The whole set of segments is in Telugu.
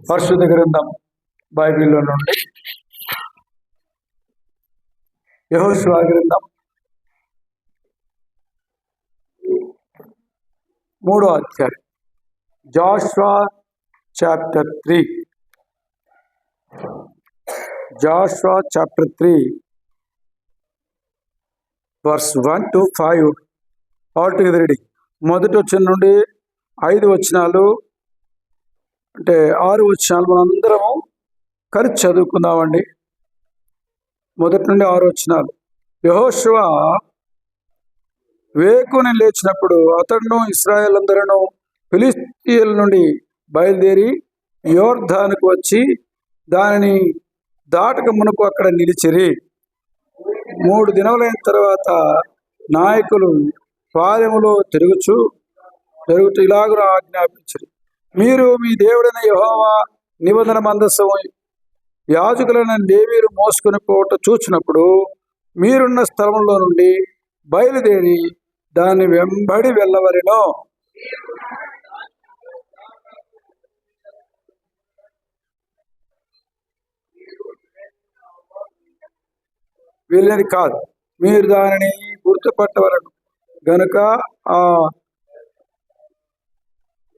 పరిశుద్ధ గ్రంథం బైబిల్లో నుండి యెహోషువ గ్రంథం 3వ అధ్యాయం. Joshua chapter 3. Joshua chapter 3 verse 1 to 5 all together reading. మొదటి వచనం నుండి 5 వచనాలు అంటే 6 వచనాలు మనందరము కలిసి చదువుకుందామండి. మొదటి నుండి 6 వచనాలు. యెహోషువ వేకుని లేచినప్పుడు అతడును ఇశ్రాయేలందరూ ఫిలిష్తీయుల నుండి బయలుదేరి యోర్దానుకు వచ్చి దానిని దాటక మునుపు అక్కడ నిలిచిరి. 3 దినములైన తర్వాత నాయకులు పాలెములో తిరుగుచు ఇలాగున ఆజ్ఞాపించరు, మీరు మీ దేవుడైన యెహోవా నిబంధన మందసము యాజకులైన లేవీయులు మోసుకొని పోవట చూచినప్పుడు మీరున్న స్థలంలో నుండి బయలుదేరి దాన్ని వెంబడి వెళ్ళవలెను. వెళ్ళని కాదు, మీరు దానిని గుర్తుపట్టవలను గనుక ఆ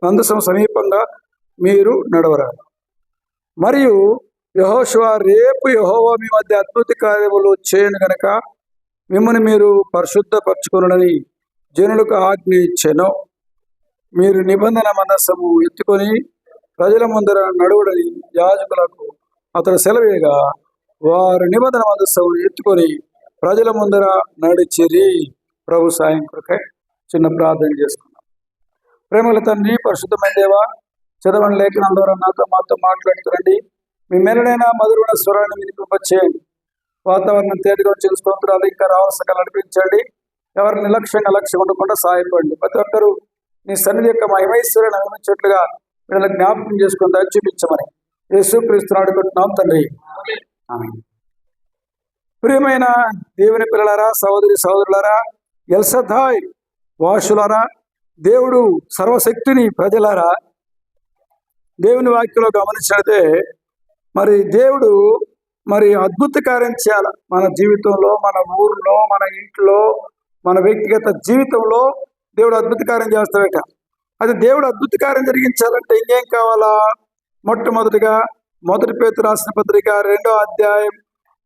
మందసం సమీపంగా మీరు నడవరాదు. మరియు యెహోషువ, రేపు యెహోవా మీ మధ్య అద్భుత కార్యములు చేయను గనక మిమ్మల్ని మీరు పరిశుద్ధపరచుకొనుడని జనులకు ఆజ్ఞ ఇచ్చెను. మీరు నిబంధన మందసము ఎత్తుకొని ప్రజల ముందర నడువుడని యాజకులకు అతడు సెలవేగా వారు నిబంధన మందసము ఎత్తుకొని ప్రజల ముందర నడిచిరి. ప్రభు సాయం కొరకై చిన్న ప్రార్థన చేసుకున్నాం. ప్రేమల తండ్రి, పరిశుద్ధమైన దేవా, చదవని లేఖనం ద్వారా మాతో మాట్లాడుతురండి. మీ మేలైన మధురమైన స్వరాన్ని వినిపింపచేయండి. వాతావరణం తేలిగా వచ్చిన స్తోత్రాలు ఇంకా రావాల్సిన నడిపించండి. ఎవరు నిర్లక్ష్యంగా లక్ష్యం ఉండకుండా సహాయపడండి. ప్రతి ఒక్కరూ నీ సన్నిధి యొక్క మహిమైశ్వర్యాన్ని అనుభవించేట్లుగా వీళ్ళ జ్ఞాపకం చేసుకుని దయ చూపించమని యేసుక్రీస్తుని అడుగుతున్నాం తండ్రి. ప్రియమైన దేవుని పిల్లలారా, సహోదరి సహోదరులారా, ఎల్సదాయ్ వాసులారా, దేవుడు సర్వశక్తిని ప్రజలారా, దేవుని వాక్యంలో గమనించినట్లయితే మరి దేవుడు అద్భుత కార్యం చేయాలి మన జీవితంలో, మన ఊరిలో, మన ఇంట్లో, మన వ్యక్తిగత జీవితంలో దేవుడు అద్భుత కార్యం చేస్తాడట. అది దేవుడు అద్భుత కార్యం జరిగించాలంటే ఇంకేం కావాలా? మొట్టమొదటిగా 1 పేతురు రాసిన పత్రిక 2వ అధ్యాయం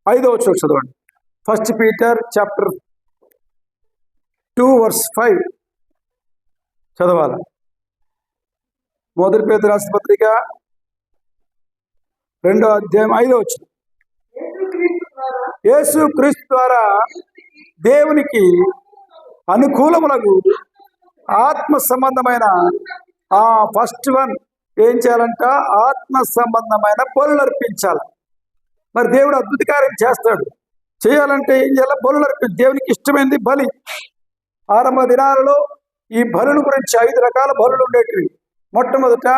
5వ వచనం చదవండి. 1 పీటర్ చాప్టర్ 2 వర్స్ 5 చదవాలి. 1 పేతురు రాసిన పత్రిక 2వ అధ్యాయం 5వ వచనం. యేసుక్రీస్తు ద్వారా దేవునికి అనుకూలములకు ఆత్మ సంబంధమైన ఫస్ట్ వన్ ఏం చేయాలంట? ఆత్మ సంబంధమైన బలులు అర్పించాలి. మరి దేవుడు అద్భుత కార్యం చేస్తాడు. చేయాలంటే ఏం చేయాలి? బలులు అర్పించి దేవునికి ఇష్టమైనది బలి. ఆరంభ దినాలలో ఈ బలుల గురించి 5 రకాల బలులు ఉండేటివి. మొట్టమొదట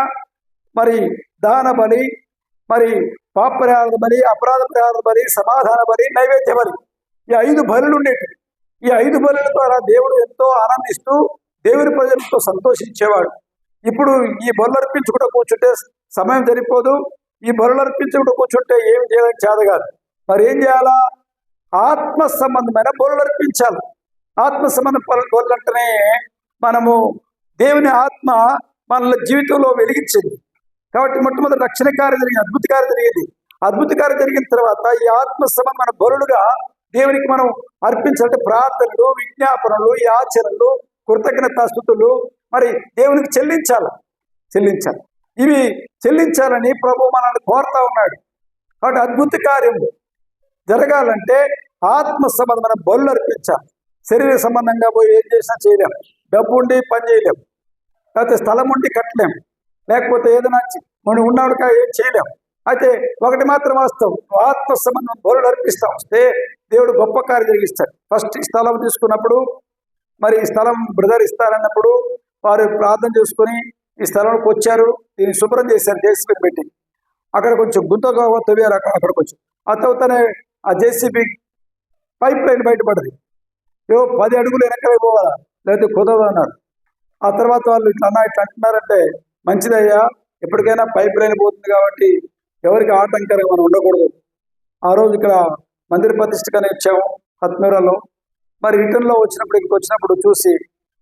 మరి దాన బలి, మరి పాప పరిహార బలి, అపరాధ పరిహార బలి, సమాధాన బలి, నైవేద్య బలి. ఈ 5 బలులు ఉండేటివి. ఈ 5 బలుల ద్వారా దేవుడు ఎంతో ఆనందిస్తూ దేవుని ప్రజలతో సంతోషించేవాడు. ఇప్పుడు ఈ బలు అర్పించుకుంటూ కూర్చుంటే సమయం సరిపోదు. ఈ బలు అర్పించుకుంటూ కూర్చుంటే ఏం చేయడానికి చేత కాదు. మరి ఏం చేయాలా? ఆత్మ సంబంధమైన బలు అర్పించాలి. ఆత్మ సంబంధ బలు అంటేనే మనము దేవుని ఆత్మ మన జీవితంలో వెలిగించింది కాబట్టి మొట్టమొదటి రక్షణ కార్యం జరిగింది, అద్భుత కార్యం జరిగింది. అద్భుత కార్యం జరిగిన తర్వాత ఈ ఆత్మ సంబంధమైన బలులుగా దేవునికి మనం అర్పించాలంటే ప్రార్థనలు, విజ్ఞాపనలు, యాచనలు, కృతజ్ఞతాస్తుతులు మరి దేవునికి చెల్లించాలి. ఇవి చెల్లించాలని ప్రభు మనల్ని కోరుతా ఉన్నాడు. కాబట్టి అద్భుత కార్యం జరగాలంటే ఆత్మ సంబంధమైన బలులు అర్పించాలి. శరీర సంబంధంగా పోయి ఏం చేసినా చేయలేం. డబ్బు ఉండి పని చేయలేం, లేకపోతే స్థలం ఉండి కట్టలేం, లేకపోతే ఏదైనా మనం ఉన్నాడుగా ఏం చేయలేం. అయితే ఒకటి మాత్రం వాస్తవం, ఆత్మ సంబంధం బలులు అర్పిస్తా వస్తే దేవుడు గొప్ప కార్యం జరిగిస్తాడు. ఫస్ట్ ఈ స్థలం తీసుకున్నప్పుడు మరి ఈ స్థలం బ్రదర్ ఇస్తారన్నప్పుడు వారు ప్రార్థన చేసుకొని ఈ స్థలంలోకి వచ్చారు. దీన్ని శుభ్రం చేశారు, జేసీబీ పెట్టి. అక్కడ కొంచెం గుంతగా తవ్వారు. అక్కడ కొంచెం ఆ తవ్వుతానే ఆ జేసీబీ పైప్ లైన్ బయటపడింది. 10 అడుగులు వెనక్కి పోవాలా, లేకపోతే కుదరదు అన్నారు. ఆ తర్వాత వాళ్ళు ఇట్లా అంటున్నారంటే, మంచిదయ్యా ఎప్పటికైనా పైప్ లైన్ పోతుంది కాబట్టి ఎవరికి ఆటంకరంగా మనం ఉండకూడదు. ఆ రోజు ఇక్కడ మందిర ప్రతిష్టకనే ఇచ్చాము ఆత్మీయులలో. మరి రిటర్న్లో వచ్చినప్పుడు చూసి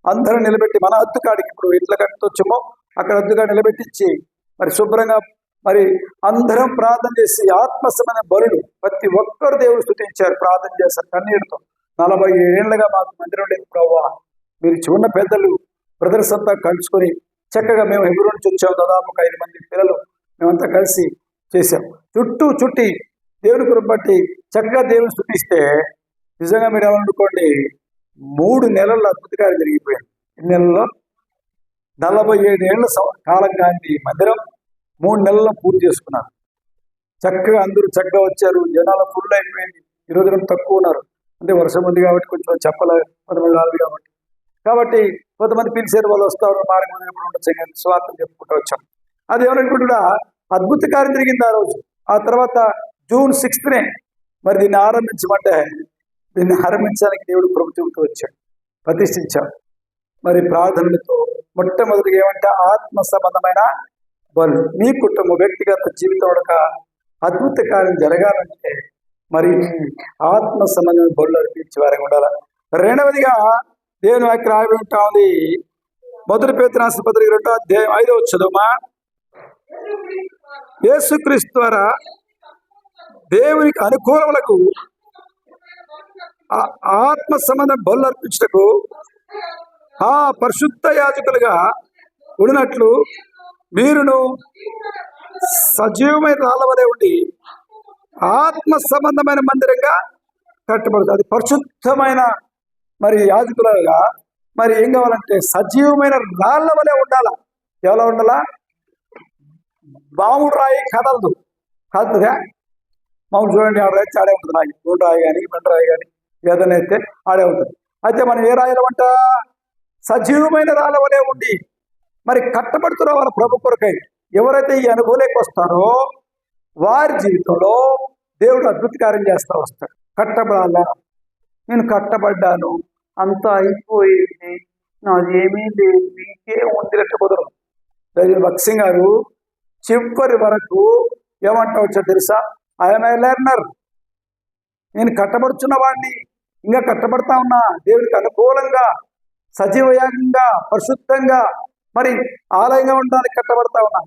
అందరూ నిలబెట్టి మన హద్దు కాడికి ఇప్పుడు ఇట్లా కట్టొచ్చామో అక్కడ హద్దుగా నిలబెట్టించి మరి శుభ్రంగా మరి అందరం ప్రార్థన చేసి ఆత్మసమైన బలులు ప్రతి ఒక్కరు దేవుడు స్తుతించారు, ప్రార్థన చేశారు కన్నీటితో. 47 ఏళ్లుగా మాకు మందిరం లేదు ప్రభువా, మీరు చిన్న పెద్దలు బ్రదర్స్ అంతా కలుసుకొని చక్కగా మేము హెబ్రోన్ నుంచి వచ్చాము. దాదాపు 5 మంది పిల్లలు మేమంతా కలిసి చేసాం. చుట్టి దేవుని కృప బట్టి చక్కగా దేవుని స్తుతిస్తే నిజంగా మీరు ఏమనుకోండి 3 నెలల్లో అద్భుతకాలు జరిగిపోయాయి. ఎన్ని నెలల్లో? 47 ఏళ్ల కాలం కానీ మందిరం 3 నెలల్లో పూర్తి చేసుకున్నారు. చక్కగా అందరూ చక్కగా వచ్చారు, జనాలు ఫుల్ అయిపోయింది. ఈ రోజున తక్కువ ఉన్నారు, అంటే వర్షం ఉంది కాబట్టి కొంచెం చెప్పలేదు, కొంతమంది రాదు కాబట్టి కొంతమంది పిలిచారు, వాళ్ళు వస్తారు, మార్గం ఉండొచ్చు, స్వార్థం చెప్పుకుంటూ వచ్చాం. అది ఏమనుకుంటున్నా అద్భుత కార్యం జరిగింది ఆ రోజు. ఆ తర్వాత జూన్ 6నే మరి దీన్ని ఆరంభించడానికి దేవుడు కృప చూపుతూ వచ్చాడు, ప్రతిష్ఠించాడు. మరి ప్రార్థనలతో మొట్టమొదటిగా ఏమంటే ఆత్మ సంబంధమైన బలు. మీ కుటుంబ వ్యక్తిగత జీవితం ఒక అద్భుత కార్యం జరగాలంటే మరి ఆత్మ సంబంధమైన బలు అర్పించే వారికి ఉండాలి. రెండవదిగా దేవుని వాక్యం రాయబడి ఉంటా ఉంది. 1 పేతురు రాసిన పత్రిక 2వ అధ్యాయం 5వ వచనమా, యేసుక్రీస్తు ద్వారా దేవునికి అనుకూలములకు ఆత్మ సంబంధ బలు అర్పించుటకు ఆ పరిశుద్ధ యాజకులుగా ఉన్నట్లు మీరును సజీవమైన రాళ్ళవలే ఉండి ఆత్మ సంబంధమైన మందిరంగా కట్టబడుతుంది. అది పరిశుద్ధమైన మరి యాజకులుగా మరి ఏం కావాలంటే సజీవమైన రాళ్ళ వలె ఉండాలా. ఎవలా ఉండాలా? మామూలు రాయి కదలదు, కదులుతుందా? మామూలు చూడండి, ఆడ రాయి ఆడే ఉంటుంది, రాయి గోల్డ్ రాయి కానీ బండ రాయి కానీ ఏదైనా అయితే ఆడే ఉంటుంది. అయితే మనం ఏ రాయిలో అంట సజీవమైన రాళ్ళ వలె ఉండి మరి కట్టబడుతున్న వాళ్ళ ప్రభు కొరకై ఎవరైతే ఈ అనుభవంలోకి వస్తారో వారి జీవితంలో దేవుడు అద్భుత కార్యం చేస్తూ వస్తాడు. కట్టబడాలా, నేను కట్టబడ్డాను, అంతా అయిపోయింది, నాదేమీ లేదు, నీకే ఉందినట్టు కుదరదు. భక్సింగ్ గారు చివరి వరకు ఏమంటా వచ్చా తెలుసా? ఐఎమ్ ఏ లెర్నర్, నేను కట్టబడుచున్న వాడిని, ఇంకా కట్టబడతా ఉన్నా, దేవునికి అనుకూలంగా సజీవయాగంగా పరిశుద్ధంగా మరి ఆలయంగా ఉండడానికి కట్టబడతా ఉన్నా.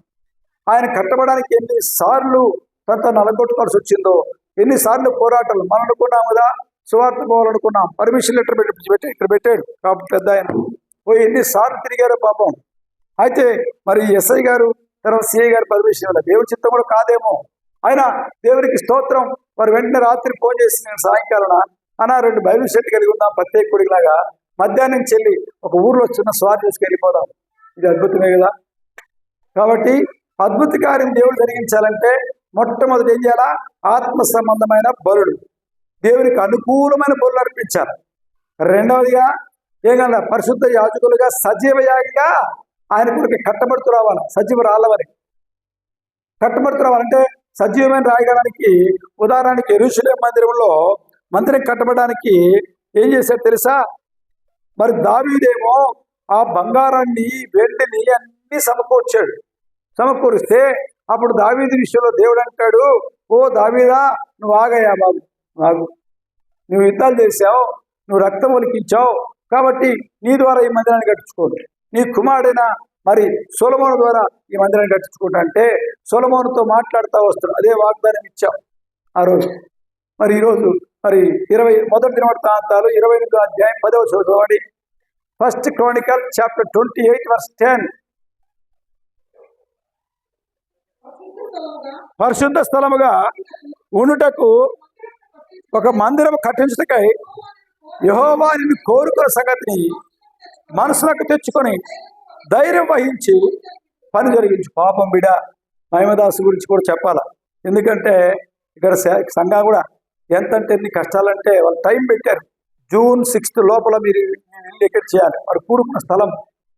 ఆయన కట్టబడడానికి ఎన్నిసార్లు తన నలగొట్టుకోవాల్సి వచ్చిందో, ఎన్నిసార్లు పోరాటాలు. మనం అనుకున్నాం కదా, సువార్త పోవాలనుకున్నాం, పర్మిషన్ లెటర్ పెట్టి ఇక్కడ పెట్టాడు కాబట్టి పెద్ద ఆయన పోయి ఎన్నిసార్లు తిరిగారో పాపం. అయితే మరి ఎస్ఐ గారు తర్వాత సిఐ గారు పర్మిషన్ ఇవ్వాలి, దేవుడి చిత్తం కూడా కాదేమో. ఆయన దేవునికి స్తోత్రం. వారు వెంటనే రాత్రి ఫోన్ చేసి నేను సాయంకాలం అన్న 2 బైబిల్ సెట్ కలిగి ఉన్నాం ప్రత్యేక కొడుకులాగా, మధ్యాహ్నం చెల్లి ఒక ఊర్లో చిన్న స్వార్ చేసుకు వెళ్ళిపోదాం. ఇది అద్భుతమే కదా. కాబట్టి అద్భుత కార్యం దేవుడు జరిగించాలంటే మొట్టమొదటి ఏం చేయాలా? ఆత్మ సంబంధమైన బలులు, దేవునికి అనుకూలమైన బలులు అర్పించాలి. రెండవదిగా ఏం కాదు, పరిశుద్ధ యాజకులుగా సజీవయాగంగా ఆయన కొరకు కట్టబడుతూ రావాలి. సజీవ రాళ్ళవని కట్టబడుతూ రావాలంటే సజీవమైన రాయడానికి ఉదాహరణకి యెరూషలేము మందిరం కట్టబడడానికి ఏం చేశాడు తెలుసా? మరి దావీదేమో ఆ బంగారాన్ని వెండిని అన్ని సమకూరిస్తే అప్పుడు దావీదు విషయంలో దేవుడు అంటాడు, ఓ దావీదా, నువ్వు ఆగయ్యా బాబు, ఆగు, నువ్వు యుద్ధాలు చేశావు, నువ్వు రక్తం ఒలికించావు, కాబట్టి నీ ద్వారా ఈ మందిరాన్ని కట్టించుకోండి, నీ కుమారుడైన మరి సొలొమోను ద్వారా ఈ మందిరాన్ని కట్టించుకుంటా అంటే సొలొమోనుతో మాట్లాడుతూ వస్తున్నాడు. అదే వాగ్దానం ఇచ్చాం ఆ రోజు. మరి ఈరోజు మరి 1 దినవృత్తాంతాలు 28వ అధ్యాయం 10వ చదవండి. 1 Chronicles chapter 28 verse 10. పరిశుద్ధ స్థలముగా ఉండుటకు ఒక మందిరం కట్టించుటకై యెహోవా నిన్ను కోరుకున్న సంగతిని మనసులకు తెచ్చుకొని ధైర్యం వహించి పని జరిగించు. పాపం బిడ మహిమదాసు గురించి కూడా చెప్పాలా, ఎందుకంటే ఇక్కడ సంఘం కూడా ఎంతంటే ఎన్ని కష్టాలంటే వాళ్ళు టైం పెట్టారు. జూన్ 6th లోపల మీరు ఇల్లు ఎక్కడ చేయాలి. మరి కూడుకున్న స్థలం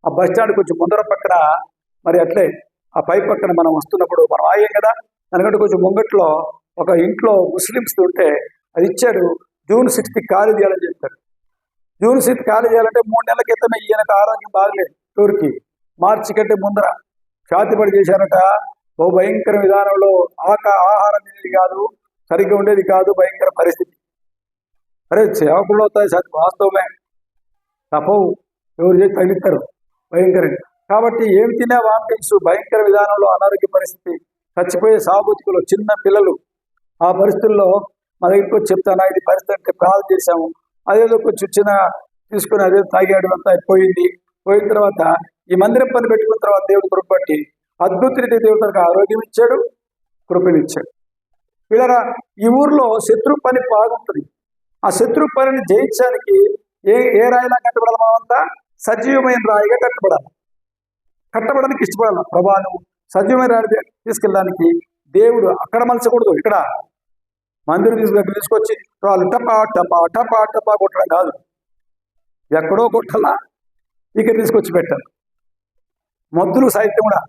ఆ బస్ స్టాండ్ కొంచెం ముందర పక్కన, మరి అట్లే ఆ పై పక్కన మనం వస్తున్నప్పుడు మనం ఆగాం కదా, దానికంటే కొంచెం ముంగట్లో ఒక ఇంట్లో ముస్లిమ్స్ ఉంటే అది ఇచ్చాడు. జూన్ 6th ఖాళీ చేయాలని చెప్పారు. జూన్ 6th ఖాళీ చేయాలంటే 3 నెలల క్రితమే ఈయనకు ఆరోగ్యం బాగలేదు, టూర్కి మార్చి కంటే ముందర ఛాతిపడి చేశారట. ఓ భయంకర విధానంలో ఆహారం తినేది కాదు, సరిగ్గా ఉండేది కాదు, భయంకర పరిస్థితి. అరే సేవకులు అవుతాయి, వాస్తవమే, తప్పవు, ఎవరు చేసి తగిలిస్తారు భయంకరంగా. కాబట్టి ఏమి తినే వామిటింగ్స్, భయంకర విధానంలో అనారోగ్య పరిస్థితి, చచ్చిపోయే సాబుతుకులు, చిన్న పిల్లలు. ఆ పరిస్థితుల్లో మా దగ్గరికి వచ్చి చెప్తాను, ఇది పరిస్థితి అంటే ప్రార్థన చేశాము. అదేదో కొంచెం చిన్న తీసుకుని అదే తాగాడు, అంతా పోయింది. పోయిన తర్వాత ఈ మందిరం పని పెట్టుకున్న తర్వాత దేవుడు కృపట్టి అద్భుత రీతి దేవుడికి ఆరోగ్యం ఇచ్చాడు, కృపనిచ్చాడు. ఇలా ఈ ఊర్లో శత్రు పని బాగుంటుంది. ఆ శత్రు పనిని జయించడానికి ఏ రాయిలా కట్టబడాలి? మనమంతా సజీవమైన రాయిగా కట్టబడాలి. కట్టబడానికి ఇష్టపడాలి. ప్రభాను సజీవమైన రాయి తీసుకెళ్ళడానికి దేవుడు అక్కడ మలచకూడదు, ఇక్కడ మందిరం తీసుకొచ్చి వాళ్ళు టపా టపా టపా టపా కొట్టడం కాదు, ఎక్కడో కొట్టాలా, ఇక్కడ తీసుకొచ్చి పెట్టాలి. మొద్దులు సైతం కూడా,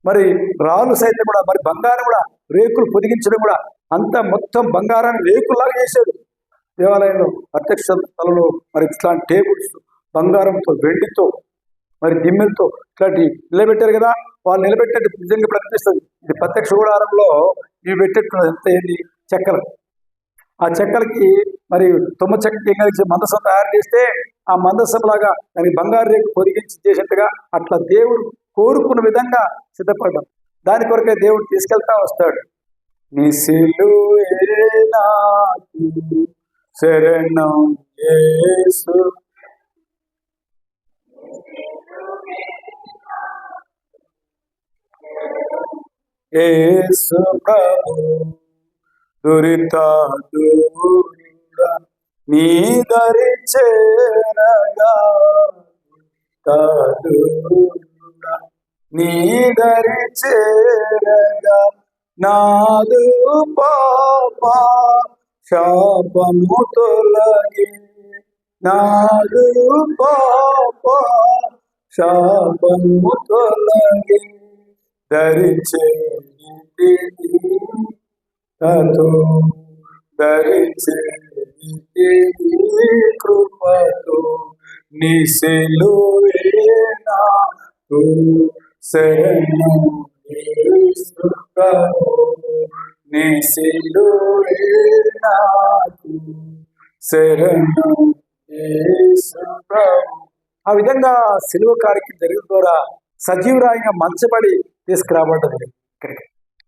మరి రాళ్ళు సైతం కూడా, మరి బంగారం కూడా, రేకులు పొదిగించడం కూడా, అంతా మొత్తం బంగారాన్ని రేకుల్లాగా చేశాడు. దేవాలయంలో ప్రత్యక్ష స్థలంలో మరి ఇట్లాంటి టేబుల్స్ బంగారంతో, వెండితో, మరి దిమ్మెలతో ఇట్లాంటి నిలబెట్టారు కదా. వాళ్ళు నిలబెట్టేది నిజంగా ప్రకటిస్తుంది. ఇది ప్రత్యక్ష గుడారంలో ఇవి పెట్టేట్టున్నది. ఎంత ఏంది చెక్కలు. ఆ చెక్కలకి మరి తుమ్మ చెక్కకి కలిసి మందసం తయారు చేస్తే ఆ మందసం లాగా దానికి బంగారు రేపు పొదిగించి చేసినట్టుగా అట్లా దేవుడు కోరుకున్న విధంగా సిద్ధపడ్డాం. దాని కొరకే దేవుడు తీసుకెళ్తా వస్తాడు. నీ సిలువే నాకు శరణం యేసు, యేసు ప్రభు దురిత దూరుడా, నీ దరి చేరగా దూరుడా, నీ దరి చేరగా నాదు పాప శాపము తొలగి, నాదు పాప శాపము తొలగి, దరిచేరితి తతో దరిచేరితి కృపతో, నీ సిలువే నాకు శరణం యేసు ప్రభు, నీ సిలువే నాకు శరణం యేసు ప్రభు. ఆ విధంగా సిలువ కార్యక్రమం జరిగిన ద్వారా సజీవరాయిగా మంచబడి తీసుకురాబడ్డది ఇక్కడికి.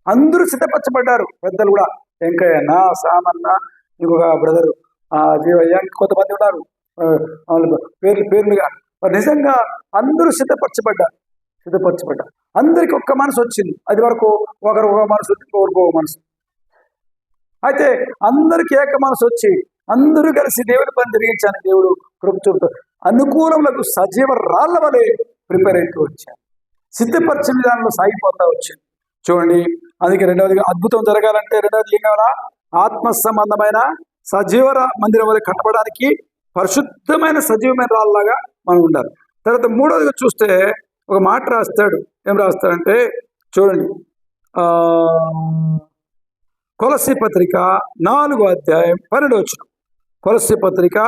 అందరూ సిద్ధపరచబడ్డారు. పెద్దలు కూడా, వెంకయ్య, నా సామన్న, ఇంకొక బ్రదరు జీవయ్య, కొంతమంది ఉన్నారు పేర్లుగా. నిజంగా అందరూ సిద్ధపరచబడ్డారు. అందరికి ఒక్క మనసు వచ్చింది. అది వరకు ఒకరు ఒక మనసు, ఒకరికి ఒక మనసు. అయితే అందరికి ఏక మనసు వచ్చి అందరూ కలిసి దేవుడి పని జరిగించాను. దేవుడు కృప చూపుతూ అనుకూలములకు సజీవ రాళ్ల వలె ప్రిపేర్ అవుతూ వచ్చాను. సిద్ధపరిచిన విధానంలో సాగిపోతా వచ్చింది. చూడండి, అందుకే రెండవదిగా అద్భుతం జరగాలంటే రెండవది ఏం కావాలా? ఆత్మ సంబంధమైన సజీవ మందిరం వల్ల కట్టబడానికి పరిశుద్ధమైన సజీవమైన రాళ్ళలాగా మనం ఉండాలి. తర్వాత మూడవదిగా చూస్తే ఒక మాట రాస్తాడు. ఏం రాస్తాడంటే చూడండి, కొలస్సీ పత్రిక 4వ అధ్యాయం 12వ వచనం. కొలస్సీ పత్రిక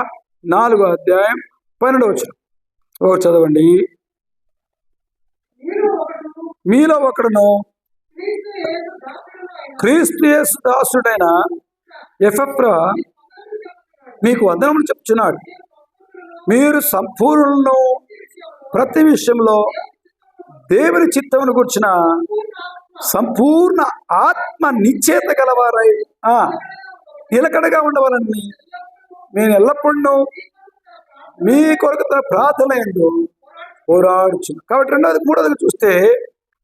4వ అధ్యాయం 12వ వచనం చదవండి. మీలో ఒకడును క్రీస్తు యేసు దాసుడైన ఎపఫ్రా మీకు వందనములు చెప్తున్నాడు. మీరు సంపూర్ణులను, ప్రతి విషయంలో దేవుని చిత్తమును గుర్చిన సంపూర్ణ ఆత్మ నిశ్చేత గలవారై నిలకడగా ఉండవాలని నేను ఎల్లప్పుడూ మీ కొరకు తన ప్రార్థన ఎందు పోరాడుచున్నాను. కాబట్టి మూడవది చూస్తే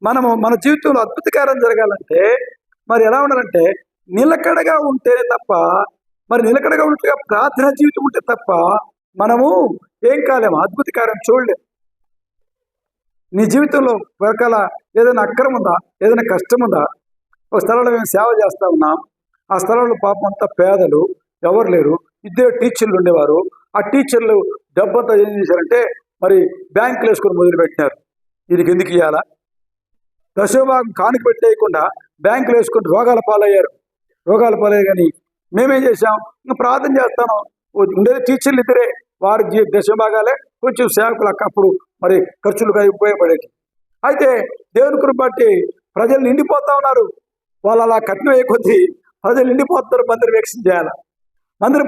మన జీవితంలో అద్భుతకారం జరగాలంటే మరి ఎలా ఉండాలంటే నిలకడగా ఉంటేనే తప్ప, మరి నిలకడగా ఉంటే ప్రార్థన జీవితం ఉంటే తప్ప మనము ఏం కాలేము, అద్భుతకారం చూడలేము. నీ జీవితంలో రకాల ఏదైనా అక్రమం ఉందా, ఏదైనా కష్టం ఉందా? ఒక స్థలంలో మేము సేవ చేస్తా ఉన్నాం. ఆ స్థలంలో పాపం అంతా పేదలు, ఎవరు లేరు, ఇద్దరు టీచర్లు ఉండేవారు. ఆ టీచర్లు డబ్బంతా ఏం చేశారంటే మరి బ్యాంకులు వేసుకొని మొదలుపెట్టినారు. దీనికి ఎందుకు ఇవ్వాలా? దశభాగం కానుక పెట్టేయకుండా బ్యాంకులు వేసుకొని రోగాల పాలయ్యారు. కానీ మేమేం చేసాం, ఇంకా ప్రార్థన చేస్తాను. ఉండేది టీచర్లు ఇద్దరే, వారి దశభాగాలే కొంచెం సేవకులు అప్పుడు మరి ఖర్చులుగా ఉపయోగపడేది. అయితే దేవుని కృప బట్టి ప్రజలు నిండిపోతా ఉన్నారు. వాళ్ళు అలా కఠినమయ్యే కొద్దీ ప్రజలు నిండిపోతారు. మందిరం ఎక్స్టెండ్ చేయాలా, మందిరం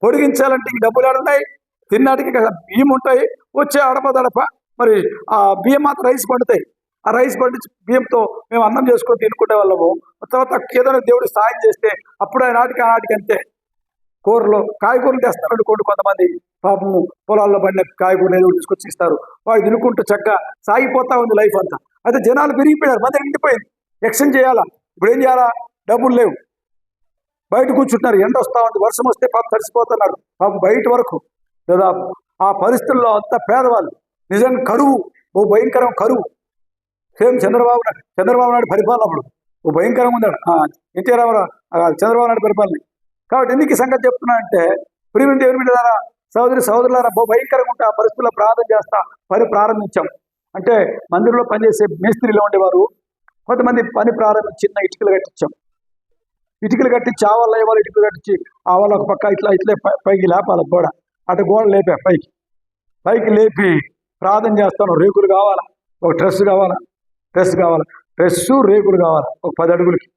పొడిగించాలంటే ఇంక డబ్బులు ఆడున్నాయి, తిన్నాటికి బియ్యం ఉంటాయి, వచ్చే అడప మరి ఆ బియ్యం మాత్రం రైస్ పండుతాయి. ఆ రైస్ పండించి బియ్యంతో మేము అన్నం చేసుకొని తినుకునే వాళ్ళము. తర్వాత ఏదైనా దేవుడు సాయం చేస్తే అప్పుడు ఆనాటికి అంతే. కాయగూరలు తెస్తారు అనుకోండి, కొంతమంది పాపము పొలాల్లో పడిన కాయగూరలు ఏదో తీసుకొచ్చి ఇస్తారు. వాళ్ళు తినుకుంటూ చక్కగా సాగిపోతా ఉంది లైఫ్ అంతా. అయితే జనాలు పెరిగిపోయారు, మంది నిండిపోయింది. ఎక్స్టెండ్ చేయాలా, ఇప్పుడు ఏం చేయాలా, డబ్బులు లేవు, బయట కూర్చుంటున్నారు. ఎండ వస్తూ ఉంది, వర్షం వస్తే పాపం తడిసిపోతున్నారు పాపం బయట వరకు. లేదా ఆ పరిస్థితుల్లో అంతా పేదవాళ్ళు. నిజంగా కరువు, భయంకరం కరువు. సేమ్ చంద్రబాబు నాయుడు పరిపాలన అప్పుడు భయంకరంగా ఉన్నాడు. ఎన్టీ రామారావు చంద్రబాబు నాయుడు పరిపాలన. కాబట్టి ఎందుకు ఈ సంగతి చెప్తున్నా అంటే, ప్రియమైన దేవుని బిడ్డలారా, సహోదరులారా, భయంకరంగా ఉంటే ఆ పరిస్థితుల్లో ప్రార్థన చేస్తా పని ప్రారంభించాం. అంటే మందిరంలో పనిచేసే మేస్త్రిలో ఉండేవారు, కొంతమంది పని ప్రారంభించి చిన్న ఇటుకలు కట్టించి ఆ వాళ్ళ ఇటుకలు కట్టించి ఆ వాళ్ళ ఒక పక్క ఇట్లే పైకి లేపాలి గోడ, అటు గోడ లేపా పైకి లేపి ప్రార్థన చేస్తాను. రేకులు కావాలా, ఒక డ్రెస్ కావాలా, రేకులు కావాలా, ఒక 10 అడుగులకి.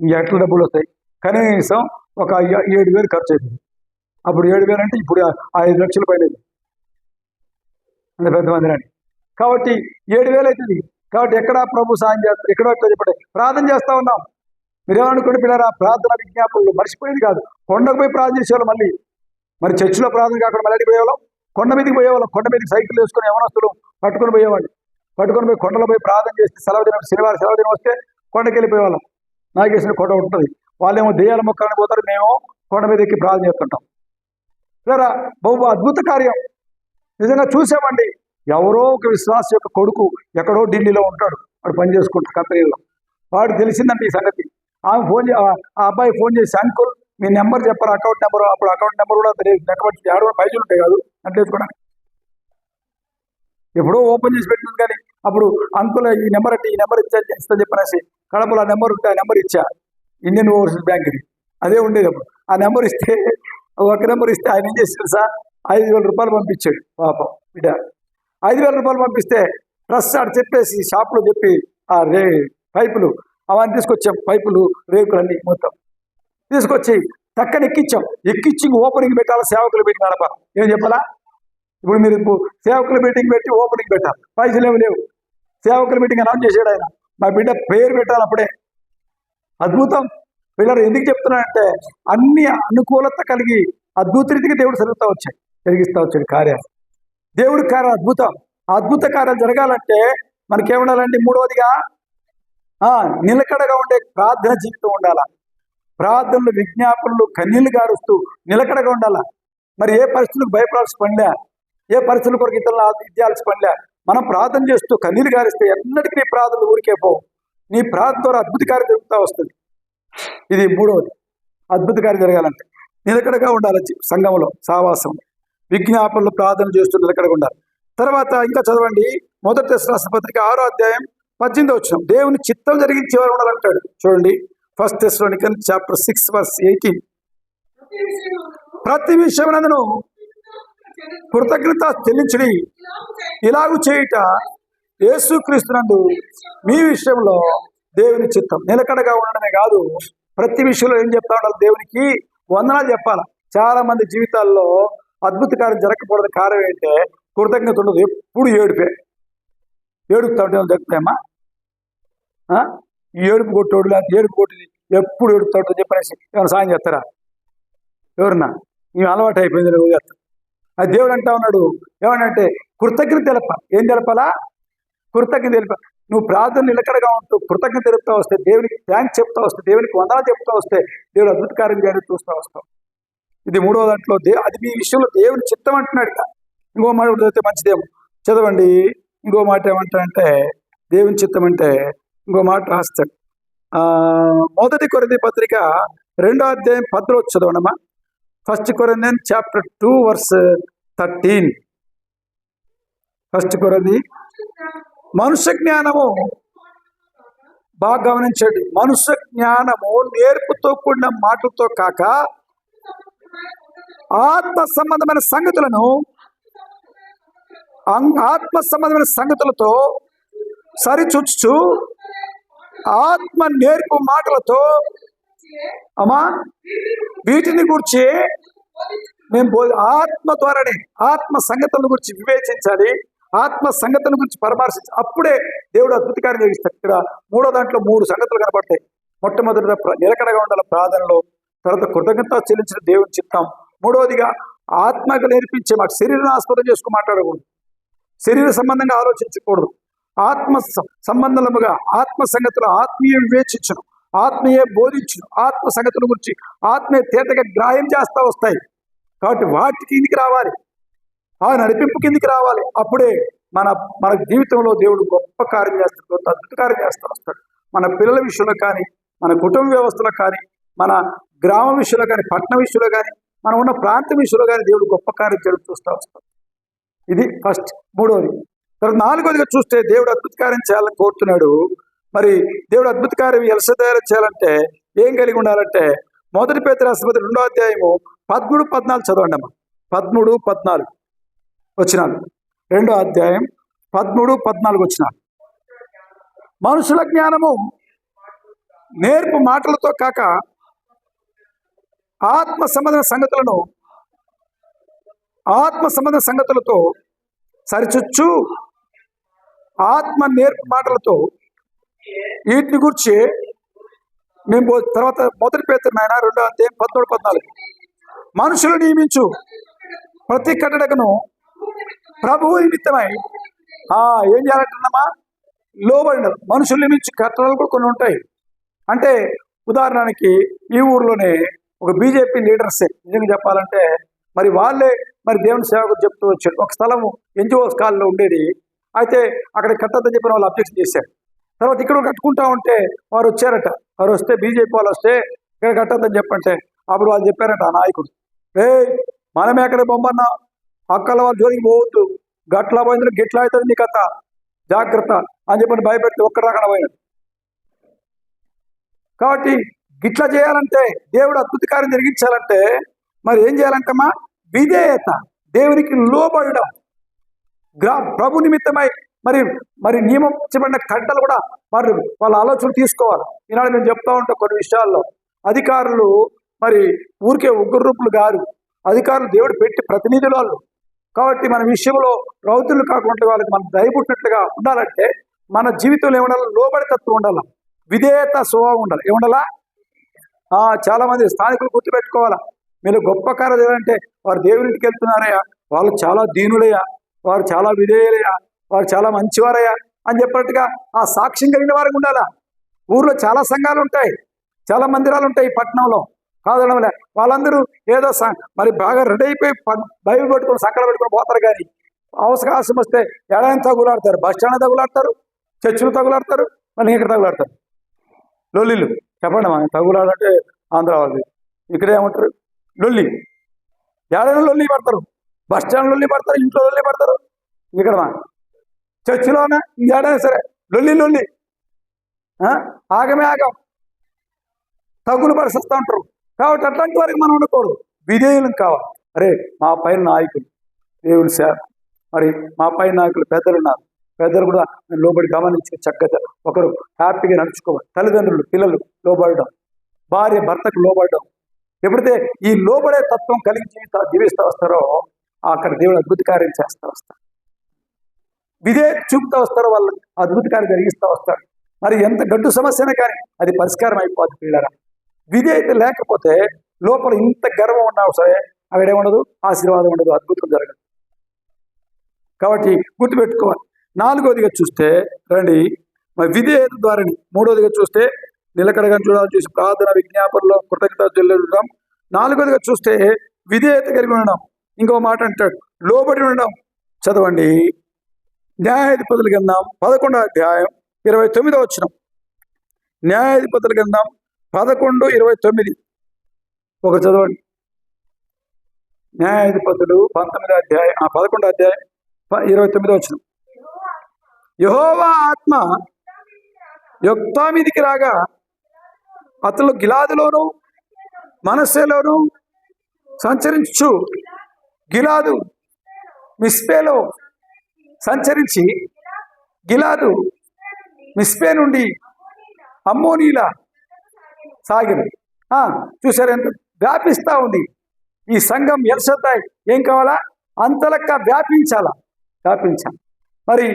ఎట్ల డబ్బులు వస్తాయి? కనీసం ఒక 7,000 ఖర్చు అవుతుంది. అప్పుడు 7,000 అంటే ఇప్పుడు 5 లక్షల పైన అంత పెద్ద మందిరాన్ని. కాబట్టి 7,000 అవుతుంది. కాబట్టి ఎక్కడ ప్రభు సాయం చేస్తారు, ఎక్కడో చెప్పండి. ప్రార్థన చేస్తా ఉన్నాం. మీరేమనుకోండి పిల్లరా, ప్రార్థన విజ్ఞాపనలు మర్చిపోయింది కాదు. కొండకు పోయి ప్రార్థన చేసేవాళ్ళు, మరి చర్చిలో ప్రార్థన కాకుండా మళ్ళీ పోయేవాళ్ళం, కొండ మీదకి పోయేవాళ్ళం. కొండ మీదకి సైకిల్ వేసుకుని యవనస్తులు పట్టుకొని పోయేవాళ్ళు. పట్టుకొని పోయి కొండలో పోయి ప్రార్థన చేస్తే శనివారం సెలవు దినం వస్తే కొండకి వెళ్ళిపోయేవాళ్ళం. నాగేసిన కొండ ఉంటుంది, వాళ్ళేమో దెయ్యాల మొక్కలని పోతారు, మేము కొండ మీద ఎక్కి ప్రార్థన చేస్తుంటాం. సరే, బహు అద్భుత కార్యం నిజంగా చూసామండి. ఎవరో ఒక విశ్వాస యొక్క కొడుకు ఎక్కడో ఢిల్లీలో ఉంటాడు, వాడు పని చేసుకుంటాడు కంపెనీలో. వాడు తెలిసిందంటే ఈ సంగతి. ఆ అబ్బాయి ఫోన్ చేసి, అంకుల్ మీ నెంబర్ చెప్పారు, అకౌంట్ నెంబర్. అప్పుడు అకౌంట్ నెంబర్ కూడా తెలియదు, ఆడ పైసలు ఉంటాయి కాదు అంటే వేసుకోవడానికి. ఎప్పుడో ఓపెన్ చేసి పెట్టింది. కానీ అప్పుడు అంకుల్ ఈ నెంబర్ ఇస్తా చెప్పనేసి కడపలో ఆ నెంబర్ ఉంటే ఆ నెంబర్ ఇచ్చా, ఇండియన్ ఓవర్సీస్ బ్యాంక్ది అదే ఉండేది అప్పుడు. ఆ నెంబర్ ఇస్తే, ఒక నెంబర్ ఇస్తే ఆయన ఏం చేశారు సార్, 5,000 రూపాయలు పంపించాడు పాపం బిడ్డ. 5,000 రూపాయలు పంపిస్తే ప్లస్ ఆడు చెప్పేసి షాప్లో చెప్పి ఆ పైపులు అవన్నీ తీసుకొచ్చాం, పైపులు రేకులు అన్నీ మొత్తం తీసుకొచ్చి చక్కని ఎక్కించి ఓపెనింగ్ పెట్టాలి, సేవకులు మీటింగ్ నడపాలి. ఏం చెప్పాలా? ఇప్పుడు మీరు సేవకుల మీటింగ్ పెట్టి ఓపెనింగ్ పెట్టాలి, పైసలు లేవు. సేవకుల మీటింగ్ అనౌన్స్ చేసాడు ఆయన, మా బిడ్డ పేరు పెట్టాలి అప్పుడే. అద్భుతం. పిల్లలు ఎందుకు చెప్తున్నానంటే, అన్ని అనుకూలత కలిగి అద్భుత రీతికి దేవుడు జరిగిస్తూ వచ్చాడు కార్యాలు. దేవుడి కార్యం అద్భుతం. అద్భుత కార్యాలు జరగాలంటే మనకేముండాలంటే, మూడవదిగా నిలకడగా ఉండే ప్రార్థన జీవితం ఉండాలా. ప్రార్థనలు, విజ్ఞాపనలు, కన్నీళ్లు గారుస్తూ నిలకడగా ఉండాలా. మరి ఏ పరిస్థితులకు భయపడాల్సి పనిలే, ఏ పరిస్థితుల కొరకు ఇతరులు విద్యాల్సి పనిలే. మనం ప్రార్థన చేస్తూ కన్నీళ్లు గారిస్తే ఎన్నటికీ నీ ప్రార్థనలు ఊరికే పోవు. నీ ప్రార్థన ద్వారా అద్భుత కార్యం జరుగుతూ వస్తుంది. ఇది మూడవది. అద్భుత కార్యం జరగాలంటే నిలకడగా ఉండాలి. సంఘంలో సావాసం, విజ్ఞాపనలు, ప్రార్థన చేస్తూ నిలకడగా ఉండాలి. తర్వాత ఇంకా చదవండి, 1 తెస్సలోనికీయులకు పత్రిక 6వ అధ్యాయం 18వ వచనం. దేవుని చిత్తం జరిగించేవారు ఉండాలంటాడు. చూడండి, 1 Thessalonians chapter 6 verse 18. ప్రతి విషయమునందును కృతజ్ఞత చెల్లించుడి, ఇలాగు చేయుట యేసుక్రీస్తునందు మీ విషయంలో దేవుని చిత్తం. నిలకడగా ఉండడమే కాదు, ప్రతి విషయంలో ఏం చెప్తా ఉండాలి, దేవునికి వందనాలు చెప్పాలి. చాలా మంది జీవితాల్లో అద్భుత కార్యం జరగకపోవడం కారణం ఏంటంటే కృతజ్ఞత ఉండదు. ఎప్పుడు ఏడుపుతా ఉంటే జరుగుతాయమ్మా. ఈ ఏడుపు కొట్టోడు లేకపోతే ఏడుపు కొట్టి ఎప్పుడు ఏడుపుతా ఉంటుంది చెప్పనేసి ఏమైనా సాయం చేస్తారా? ఎవరన్నా? మేము అలవాటు అయిపోయింది చేస్తాం. అది దేవుడు అంటా ఉన్నాడు, ఏమనంటే కృతజ్ఞత తెలపాలి. ఏం తెలపాలా? కృతజ్ఞత తెలపాలి. నువ్వు ప్రార్థన నిలకడగా ఉంటూ కృతజ్ఞత తెలుపుతా వస్తే, దేవునికి థ్యాంక్స్ చెప్తా వస్తే, దేవునికి వందనాలు చెప్తా వస్తే, దేవుడు అద్భుత కార్యం చేయడం చూస్తూ వస్తాం. ఇది మూడవ దాంట్లో అది మీ విషయంలో దేవుని చిత్తం అంటున్నాడు. ఇంకో మాట చదివితే మంచిదేమో, చదవండి. ఇంకో మాట ఏమంటాడంటే, దేవుని చిత్తం అంటే ఇంకో మాట రాస్తాడు. 1 కొరింథీ పత్రిక 2వ అధ్యాయం 10 చదవనమ్మా. 1 Corinthians chapter 2 verse 13. 1 కొరింథీ. మనుష్య జ్ఞానము, బాగా గమనించండి, మనుష్య జ్ఞానము నేర్పుతో కూడిన మాటలతో కాక ఆత్మ సంబంధమైన సంగతులతో సరిచూచుచు ఆత్మ నేర్పు మాటలతో అమ్మా వీటిని గురించి మేము ఆత్మ ద్వారానే ఆత్మ సంగతుల గురించి వివేచించాలి, ఆత్మ సంగతుల గురించి పరామర్శించాలి. అప్పుడే దేవుడు అద్భుతకార్యం జరిగిస్తాడు. ఇక్కడ మూడో దాంట్లో 3 సంగతులు కనబడతాయి. మొట్టమొదటిగా నిలకడగా ఉండాలి ప్రార్థనలో, తర్వాత కృతజ్ఞత చెల్లించిన దేవుని చిత్తం, మూడవదిగా ఆత్మకు నేర్పించే మాట, శరీరం ఆస్పదం చేసుకుని మాట్లాడకూడదు, శరీర సంబంధంగా ఆలోచించకూడదు, ఆత్మ సంబంధముగా ఆత్మ సంగతులు ఆత్మీయ వివేచించను, ఆత్మీయ బోధించును, ఆత్మ సంగతుల గురించి ఆత్మీయ తేటగా గ్రాహ్యం చేస్తూ వస్తాయి. కాబట్టి వాటి కిందికి రావాలి, ఆ నడిపింపు కిందికి రావాలి. అప్పుడే మన జీవితంలో దేవుడు గొప్ప కార్యం చేస్తాడు, గొప్ప అద్భుత కార్యం చేస్తూ వస్తాడు. మన పిల్లల విషయంలో కానీ, మన కుటుంబ వ్యవస్థలో కానీ, మన గ్రామ విషయంలో కానీ, పట్టణ విషయంలో కానీ, మనం ఉన్న ప్రాంత విషయంలో కానీ దేవుడు గొప్ప కార్యం చూస్తూ వస్తాడు. ఇది ఫస్ట్. మూడవది. తర్వాత నాలుగవదిగా చూస్తే దేవుడు అద్భుత కార్యం చేయాలని కోరుతున్నాడు. మరి దేవుడు అద్భుత కార్యం ఎలసదారు చేయాలంటే ఏం కలిగి ఉండాలంటే, 1 పేతురు 2వ అధ్యాయము 13, 14 చదవండి అమ్మా. 13, 14 వచనాలు. 2వ అధ్యాయం 13, 14 వచనాలు. మనుషుల జ్ఞానము నేర్పు మాటలతో కాక ఆత్మ సంబంధ సంగతులతో సరిచుచ్చు ఆత్మ నేర్పు మాటలతో వీటిని గురించి మేము తర్వాత 1 పేతురు 2వ అధ్యాయం 13, 14 మనుషులు నియమించు ప్రతి కట్టడకును ప్రభువు నిమిత్తమై ఏం చేయాలంటున్నామా, లోబడిన మనుషులు నియమించి కట్టడలు కూడా కొన్ని ఉంటాయి. అంటే ఉదాహరణకి ఈ ఊర్లోనే ఒక బీజేపీ లీడర్సే నిజంగా చెప్పాలంటే మరి వాళ్ళే మరి దేవుని సేవకు చెప్తూ వచ్చాడు. ఒక స్థలము ఎన్జిఓస్ కాల్లో ఉండేది, అయితే అక్కడ కట్టద్దని చెప్పిన వాళ్ళు అబ్జెక్షన్ చేశారు. తర్వాత ఇక్కడ కట్టుకుంటా ఉంటే వారు వచ్చారట, వారు వస్తే బీజేపీ వాళ్ళు వస్తే ఇక్కడ కట్టద్దని చెప్పంటే అప్పుడు వాళ్ళు చెప్పారట ఆ నాయకుడు, మనమే అక్కడ బొమ్మన్నా అక్కల వాళ్ళు జోలికి పోవద్దు, గట్లా పోయింది గిట్లా అవుతుంది నీ కథ జాగ్రత్త అని చెప్పని భయపెడితే ఒక్కడ రాకుండా పోయినాడు. కాబట్టి గిట్లా చేయాలంటే దేవుడు అద్భుత కార్యం జరిగించాలంటే మరి ఏం చేయాలంటమ్మా, విధేయత, దేవునికి లోబడడం, ప్రభు నిమిత్తమై మరి నియమించబడిన కట్టలు కూడా మరి వాళ్ళ ఆలోచనలు తీసుకోవాలి. ఈనాడు నేను చెప్తా ఉంటా కొన్ని విషయాల్లో అధికారులు మరి ఊరికే ఉగ్ర రూపులు గారు, అధికారులు దేవుడు పెట్టి ప్రతినిధులు వాళ్ళు. కాబట్టి మన విషయంలో రౌతులు కాకుండా వాళ్ళకి మనం దయపుట్టినట్లుగా ఉండాలంటే మన జీవితంలో ఏముండాలి, లోబడితత్వం ఉండాలి, విధేయత స్వభావం ఉండాలి. ఏముండాలా, చాలా మంది స్థానికులు గుర్తుపెట్టుకోవాలా, మీరు గొప్ప కార్యం ఏదంటే వారు దేవునికి వెళ్తున్నారయ్యా, వాళ్ళు చాలా దీనులయ్యా, వారు చాలా విధేయులయ్యా, వారు చాలా మంచివారయ్యా అని చెప్పినట్టుగా ఆ సాక్ష్యం కలిగిన వారికి ఉండాలా. ఊర్లో చాలా సంఘాలు ఉంటాయి, చాలా మందిరాలు ఉంటాయి పట్టణంలో, కాదనలే వాళ్ళందరూ ఏదో మరి బాగా రెడీ అయిపోయి బైబిల్ పెట్టుకొని సంకల పెట్టుకొని పోతారు. కానీ అవకాశం వస్తే ఎడాయిని తగులాడతారు, బస్ స్టాండ్ తగులాడతారు, చర్చిలు తగులాడతారు, మళ్ళీ ఇక్కడ తగులాడతారు. లొల్లిలు చెప్పండి, మన తగులాడంటే ఆంధ్ర వాళ్ళది, ఇక్కడ ఏమంటారు లొల్లి, ఏడైనా లొల్లి పడతారు, బస్ స్టాండ్ లొల్లి పడతారు, ఇంట్లో లొల్లి పడతారు, ఇక్కడ చర్చిలోనే ఏడైనా సరే లొల్లి ఆగమే ఆగం తగులు పరిస్థిస్తూ ఉంటారు. కాబట్టి అట్లాంటి వారికి మనం ఉండకూడదు, విధేయులం కావాలి. అరే మా పైన నాయకులు దేవుని సేవ, మరి మా పైన నాయకులు పెద్దలు ఉన్నారు, పెద్దలు కూడా లోబడి గమనించి చక్కగా ఒకరు హ్యాపీగా నడుచుకోవాలి. తల్లిదండ్రులు పిల్లలు లోబడడం, భార్య భర్తకు లోబడడం, ఎప్పుడైతే ఈ లోబడే తత్వం కలిగి జీవిస్తూ వస్తారో అక్కడ దేవుడు అద్భుత కార్యం చేస్తూ వస్తారు, విధేయత చూపుతూ వస్తారో వాళ్ళు అద్భుత కార్యం జరిగిస్తూ వస్తాడు. మరి ఎంత గడ్డు సమస్యనే కానీ అది పరిష్కారం అయిపోద్ది పిల్లరా. విధేయత లేకపోతే లోపల ఇంత గర్వం ఉన్నా సరే అక్కడేముండదు, ఆశీర్వాదం ఉండదు, అద్భుతం జరగదు. కాబట్టి గుర్తుపెట్టుకోవాలి. 4వదిగా చూస్తే రండి, మరి విధేయత ద్వారాని. 3వదిగా చూస్తే నిలకడగా చూడాలి, చూసి ప్రార్థన విజ్ఞాపనలో కృతజ్ఞత చెల్లించడం. 4వదిగా చూస్తే విధేయత కలిగి ఉండడం. ఇంకో మాట అంటాడు లోబడి ఉండడం. చదవండి న్యాయాధిపతుల గ్రంథం 11వ అధ్యాయం 29వ వచనం. న్యాయాధిపతుల గ్రంథం 11:29 ఒక చదవండి. న్యాయాధిపతులు 11వ అధ్యాయం 29వ వచనం. యెహోవా ఆత్మ యొక్తా మీదికి రాగా అతను గిలాదులోను మనస్సేలోను సంచరించు, గిలాదు మిస్పేలో సంచరించి గిలాదు మిస్పే నుండి అమ్మోనీల సాగిన. చూసారు ఎంత వ్యాపిస్తూ ఉంది ఈ సంఘం. ఎల్సద్దాయి ఏం కావాలా? అంతలక్క వ్యాపించాలా? వ్యాపించాలి. మరి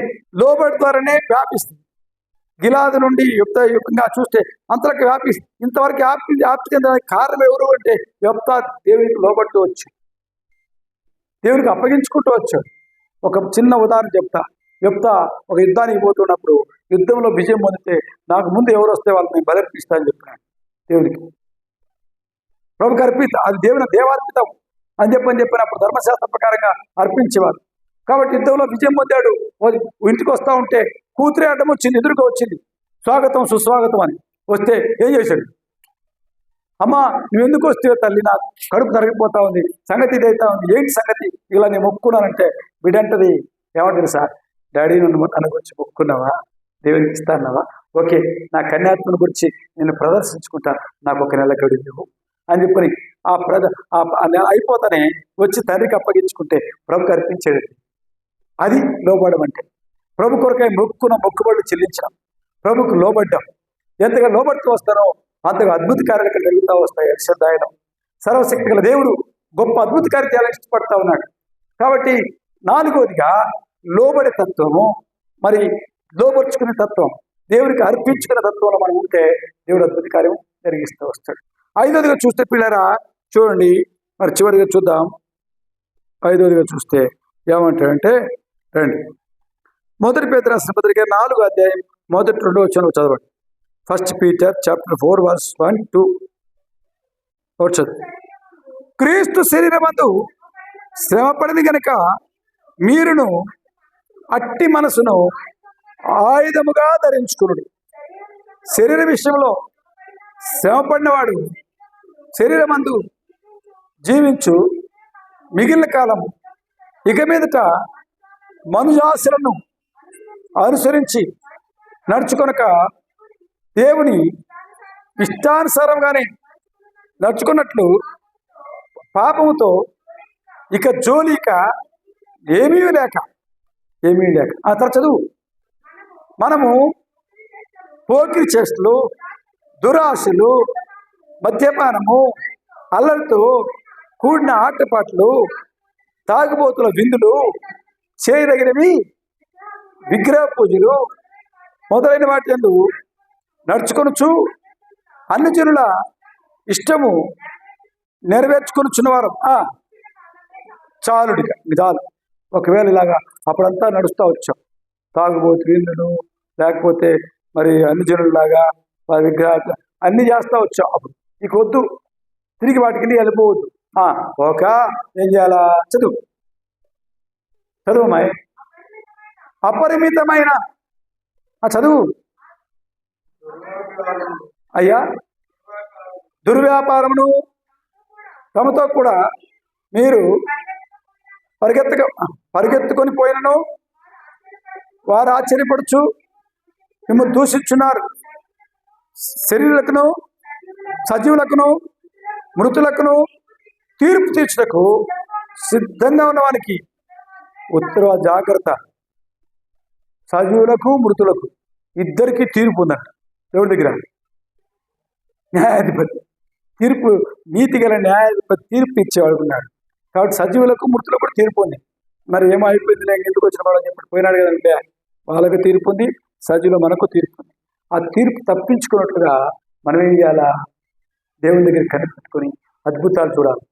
లోబడి ద్వారానే వ్యాపిస్తుంది. గిలాదు నుండి యుక్తంగా చూస్తే అంతలకు వ్యాపిస్తుంది. ఇంతవరకు వ్యాప్తి చెందడానికి కారణం ఎవరు అంటే యెఫ్తా దేవునికి లోబడుతూ వచ్చాడు, దేవునికి అప్పగించుకుంటూ వచ్చాడు. ఒక చిన్న ఉదాహరణ చెప్తా. యెఫ్తా ఒక యుద్ధానికి పోతున్నప్పుడు యుద్ధంలో విజయం పొందితే నాకు ముందు ఎవరు వస్తే వాళ్ళని నేను బలర్పిస్తా అని చెప్పినాడు దేవునికి. ప్రభుకి అర్పిత, అది దేవుని దేవార్పితం అని చెప్పినప్పుడు ధర్మశాస్త్ర ప్రకారంగా అర్పించేవారు. కాబట్టి యుద్ధంలో విజయం పొందాడు. ఇంటికి వస్తూ ఉంటే కూతురే అడ్డం వచ్చింది, ఎదురుగా వచ్చింది. స్వాగతం సుస్వాగతం అని వస్తే ఏం చేశాడు? అమ్మ నువ్వు ఎందుకు వస్తే తల్లి, నాకు కడుపు తరిగిపోతా ఉంది, సంగతి ఇదైతా ఉంది, ఏంటి సంగతి? ఇలా నేను మొక్కున్నానంటే బిడంటది ఏమంటుంది? సార్ డాడీ నన్ను గురించి మొక్కున్నావా? దేవునికి ఇస్తాన్నావా? ఓకే, నా కన్యాత్మను గురించి నేను ప్రదర్శించుకుంటాను, నాకు ఒక నెల గడువు అని చెప్పని అయిపోతానే వచ్చి తండ్రికి అప్పగించుకుంటే ప్రభుకి అర్పించాడు. అది లోబడడం అంటే. ప్రభు కొరకై మొక్కుబడులు చెల్లించడం, ప్రభుకు లోబడ్డాం. ఎంతగా లోబడుతూ వస్తానో అంతగా అద్భుత కార్యాలు జరుగుతూ వస్తాయి. యెషద్దాయనం సర్వశక్తి గల దేవుడు గొప్ప అద్భుత కార్యాలు ఇష్టపడతా ఉన్నాడు. కాబట్టి నాలుగోదిగా లోబడే తత్వము, మరి లోబర్చుకునే తత్వం, దేవునికి అర్పించుకునే తత్వంలో మనం ఉంటే దేవుడు అద్భుత కార్యం జరిగిస్తూ వస్తాడు. ఐదోదిగా చూస్తే పిల్లరా చూడండి, మరి చివరిగా చూద్దాం. ఐదోదిగా చూస్తే ఏమంటాడంటే రండి, 1 పేతురు రాసిన పత్రిక 4వ అధ్యాయం 1-2 వచనం చదవండి. 1 పీటర్ చాప్టర్ 4 verse 1-2 చదువు. క్రీస్తు శరీరమందు శ్రమపడింది గనుక మీరును అట్టి మనసును ఆయుధముగా ధరించుకునుడు. శరీర విషయంలో శ్రమపడినవాడు శరీరమందు జీవించు మిగిలిన కాలం ఇక మీదట మనుజాశలను అనుసరించి నడుచుకొనక దేవుని ఇష్టానుసారంగానే నడుచుకున్నట్లు పాపముతో ఇక జోలిక ఏమీ లేక ఆ తర్వాత చదువు. మనము పోకిరి చేష్టలు, దురాశలు, మద్యపానము, అల్లరితో కూడిన ఆటపాట్లు, తాగుబోతుల విందులు, చేయదగినవి విగ్రహ పూజలు మొదలైన వాటి యందు నడుచుకొనుచు అన్ని జనుల ఇష్టము నెరవేర్చుకొనుచున్నవారు. చాలుడిగా చాలు. ఒకవేళ ఇలాగా అప్పుడంతా నడుస్తూ వచ్చాం, తాగుబోతు విందులు, లేకపోతే మరి అన్ని జనులలాగా విగ్రహాలు అన్నీ చేస్తూ వచ్చాం. అప్పుడు నీకు వద్దు, తిరిగి వాటికి వెళ్ళిపోవద్దు. ఒక ఏం చేయాలా? చదువుమాయి. అపరిమితమైన చదువు అయ్యా. దుర్వ్యాపారమును తమతో కూడా మీరు పరిగెత్తుకొని పోయినను వారు ఆశ్చర్యపడుచు మిమ్మల్ని దూషించున్నారు. శరీరులకును సజీవులకును మృతులకును తీర్పు తీర్చుటకు సిద్ధంగా ఉన్నవానికి ఉత్తర జాగ్రత్త. సజీవులకు మృతులకు ఇద్దరికి తీర్పు ఉందంట దేవుడి దగ్గర. న్యాయాధిపతి తీర్పు, నీతి గల న్యాయాధిపతి తీర్పు ఇచ్చేవాడు ఉన్నాడు. కాబట్టి సజీవులకు మృతులకు కూడా తీర్పు ఉంది. మరి ఏమో అయిపోయింది, నేను ఎందుకు వచ్చిన వాడు అని చెప్పి పోయినాడు కదంటే వాళ్ళకు తీర్పు ఉంది, సజీవులు మనకు తీర్పు ఉంది. ఆ తీర్పు తప్పించుకున్నట్లుగా మనం ఏం చేయాలా? దేవుని దగ్గర కనిపెట్టుకొని అద్భుతాలు చూడాలి.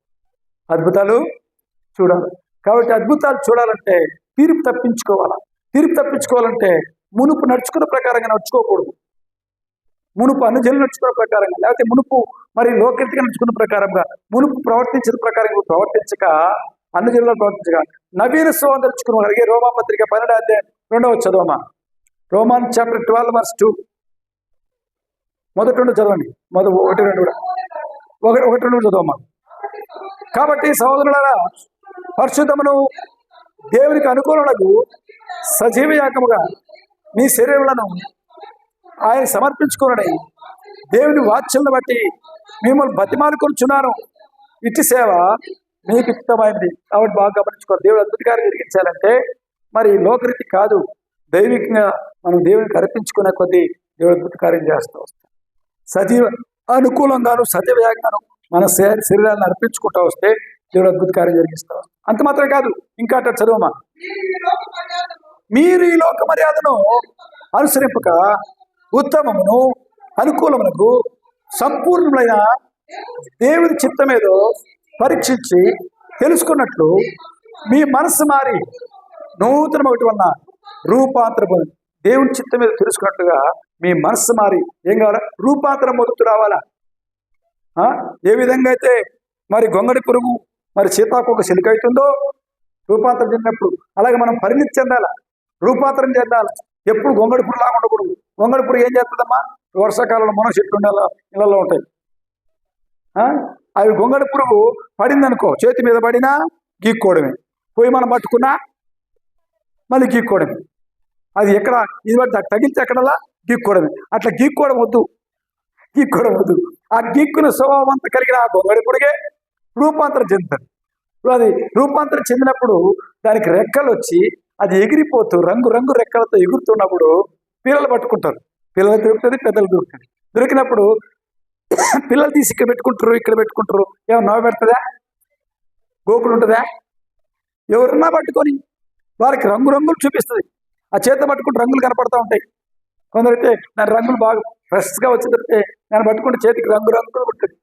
కాబట్టి అద్భుతాలు చూడాలంటే తీర్పు తప్పించుకోవాలా. తీర్పు తప్పించుకోవాలంటే మునుపు నడుచుకున్న ప్రకారంగా నడుచుకోకూడదు. మునుపు అన్ని జనులు నడుచుకున్న ప్రకారంగా, లేకపోతే మునుపు మరి లోకెత్తిగా నడుచుకున్న ప్రకారంగా, మునుపు ప్రవర్తించిన ప్రకారంగా ప్రవర్తించక, అన్ని జనులు ప్రవర్తించక నవీన స్వభావం నడుచుకున్న అలాగే రోమాపత్రిక 12వ అధ్యాయం 2వ చదవమా. రోమాన్ చాప్టర్ 12 verse 2 మొదటి 2 చదవండి. 1-2 కూడా 1-2 చదవమా. కాబట్టి సహోదరులారా, పరిశుద్ధమును దేవునికి అనుకూలములకు సజీవ యాగముగా మీ శరీరములను ఆయన సమర్పించుకుని దేవుని వాత్సల్యమును బట్టి మిమ్మల్ని బతిమాలుకొనుచున్నాను. ఇట్టి సేవ మీకు ఇష్టమైంది. కాబట్టి బాగా గమనించుకోవాలి. దేవుడు అద్భుత కార్యం జరిగించాలంటే మరి లోకరీతి కాదు, దైవికంగా మనం దేవునికి అర్పించుకునే కొద్దీ దేవుడు అద్భుత కార్యం చేస్తూ వస్తాం. సజీవ అనుకూలంగాను సజీవయాగాను మన శరీరాన్ని అర్పించుకుంటూ వస్తే దేవుడు అద్భుత కార్యం జరిగిస్తాం. అంత మాత్రమే కాదు, ఇంకా అట్లా చదువుమా, మీరు ఈ లోక మర్యాదను అనుసరింపక ఉత్తమమును అనుకూలమునకు సంపూర్ణమైన దేవుని చిత్తమేదో పరీక్షించి తెలుసుకున్నట్లు మీ మనసు మారి నూతన ఒకటి వలన రూపాంతరము, దేవుని చిత్తం మీద తెలుసుకున్నట్టుగా మీ మనసు మారి ఏం కావాలా? రూపాంతరం మొదలు రావాలా. ఏ విధంగా అయితే మరి గొంగడి పురుగు మరి సీతాకోక చిలుక అవుతుందో రూపాంతరం చెందినప్పుడు, అలాగే మనం పరిణితి చెందాల, రూపాంతరం చెందాలి. ఎప్పుడు గొంగడి పురుగు లాగా ఉండకూడదు. గొంగడి పురుగు ఏం చేస్తుందమ్మా? వర్షాకాలంలో మన చెట్లు ఉండాల ఇళ్ళల్లో ఉంటాయి. అవి గొంగడి పురుగు పడిందనుకో, చేతి మీద పడినా గీక్కోవడమే, పోయి మనం పట్టుకున్నా మళ్ళీ గీక్కోవడమే. అది ఎక్కడ ఇది పడితే తగిలితే ఎక్కడలా గీక్కోవడమే. అట్లా గీక్కోవడం వద్దు, గీక్కోవడం వద్దు. ఆ గీక్కున్న స్వభావం అంతా కలిగిన ఆ గొంగడి పురుగే రూపాంతరం చెందుతుంది. అది రూపాంతరం చెందినప్పుడు దానికి రెక్కలు వచ్చి అది ఎగిరిపోతూ రంగు రంగు రెక్కలతో ఎగురుతున్నప్పుడు పిల్లలు పట్టుకుంటారు. పిల్లలు దొరుకుతుంది, పెద్దలు దొరుకుతుంది. దొరికినప్పుడు పిల్లలు తీసి ఇక్కడ పెట్టుకుంటారు, ఇక్కడ పెట్టుకుంటారు. ఏమన్నా నవ్వు పెడుతుందా? గోకులు ఉంటుందా? ఎవరున్నా పట్టుకొని వారికి రంగురంగులు చూపిస్తుంది. ఆ చేత పట్టుకుంటే రంగులు కనపడుతూ ఉంటాయి. కొందరైతే దాని రంగులు బాగా ఫ్రెష్గా వచ్చిందంటే నేను పట్టుకుంటే చేతికి రంగురంగులు ఉంటుంది.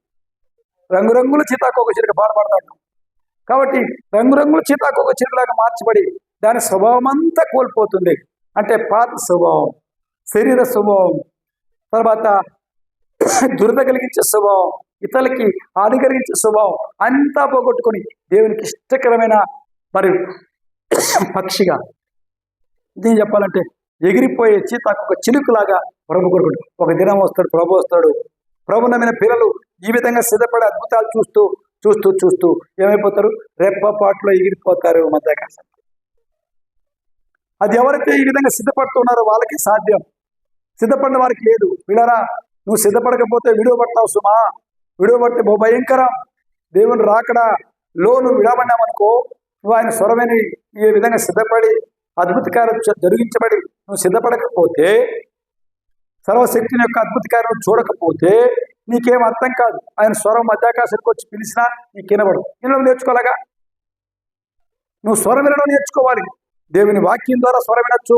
రంగురంగుల సీతాకోక చిలుక పాడపడతాడు. కాబట్టి రంగురంగుల సీతాకోక చిలుకలాగా మార్చబడి దాని స్వభావం అంతా కోల్పోతుంది. అంటే పాత స్వభావం, శరీర స్వభావం, తర్వాత దురద కలిగించే స్వభావం, ఇతరులకి హాని కలిగించే స్వభావం అంతా పోగొట్టుకొని దేవునికి ఇష్టకరమైన మరి పక్షిగా, దీన్ని చెప్పాలంటే ఎగిరిపోయే సీతాకోక చిలుకలాగా ప్రభు కొరకు ఒక దినం వస్తాడు, ప్రభు వస్తాడు. ప్రభు నమ్మిన పిల్లలు ఈ విధంగా సిద్ధపడే అద్భుతాలు చూస్తూ చూస్తూ చూస్తూ ఏమైపోతారు? రెప్పపాటులో ఎగిరిపోతారు మధ్యాకాశం. అది ఎవరైతే ఈ విధంగా సిద్ధపడుతున్నారో వాళ్ళకి సాధ్యం, సిద్ధపడిన వారికి లేదు. విడరా, నువ్వు సిద్ధపడకపోతే విడువబడతావు సుమా. విడువబడితే భయంకరం. దేవుని రాకడా నువ్వు విడవబడినామనుకో, నువ్వు ఆయన స్వరమైన ఈ విధంగా సిద్ధపడి అద్భుత కార్యం జరిగించబడి నువ్వు సిద్ధపడకపోతే, సర్వశక్తిని యొక్క అద్భుత కార్యం చూడకపోతే నీకేం అర్థం కాదు. ఆయన స్వరం మధ్యాకాశానికి వచ్చి పిలిచినా నీకు వినబడు. వినడం నేర్చుకోలేగా? నువ్వు స్వరం వినడం నేర్చుకోవాలి. దేవుని వాక్యం ద్వారా స్వరం వినొచ్చు,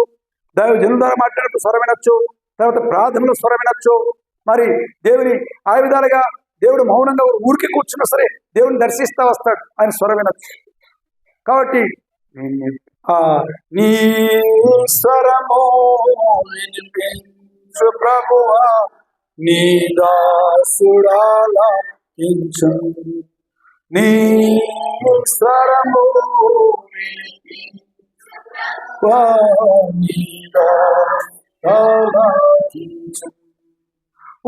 దైవజనుల ద్వారా మాట్లాడినప్పుడు స్వరం వినొచ్చు, తర్వాత ప్రార్థనలో స్వరం వినొచ్చు. మరి దేవుని ఆ విధాలుగా దేవుడు మౌనంగా ఊరికి కూర్చున్నా సరే దేవుని దర్శిస్తూ వస్తాడు, ఆయన స్వరం వినొచ్చు. కాబట్టి నీ స్వరమో వినిపించు ప్రభువా, నీ దాసుడాలకించు. నీ స్వరమో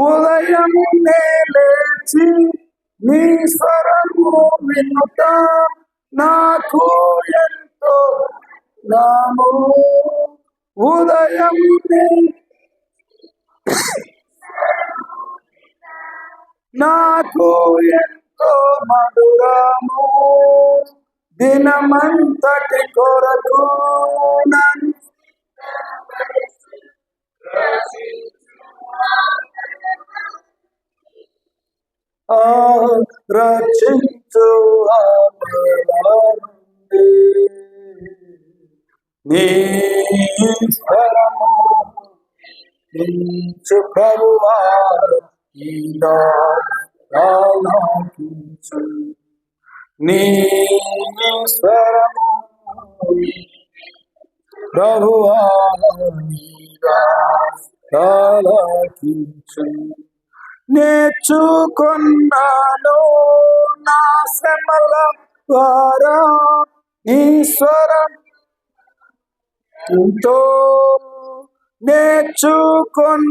ఉదయము లేచి నీ స్వరము వినుట నాకు ఎంతో నాము. ఉదయం నాకు ఎంతో మధురము. దినమంతటి కొరకు రక్షించు నీ స్వరము ప్రభువా, నీ స్వరము ప్రభువా నేర్చుకున్నాను నా శ్రమల ద్వారా ఈశ్వరం ఎంతో నేర్చుకున్నాను.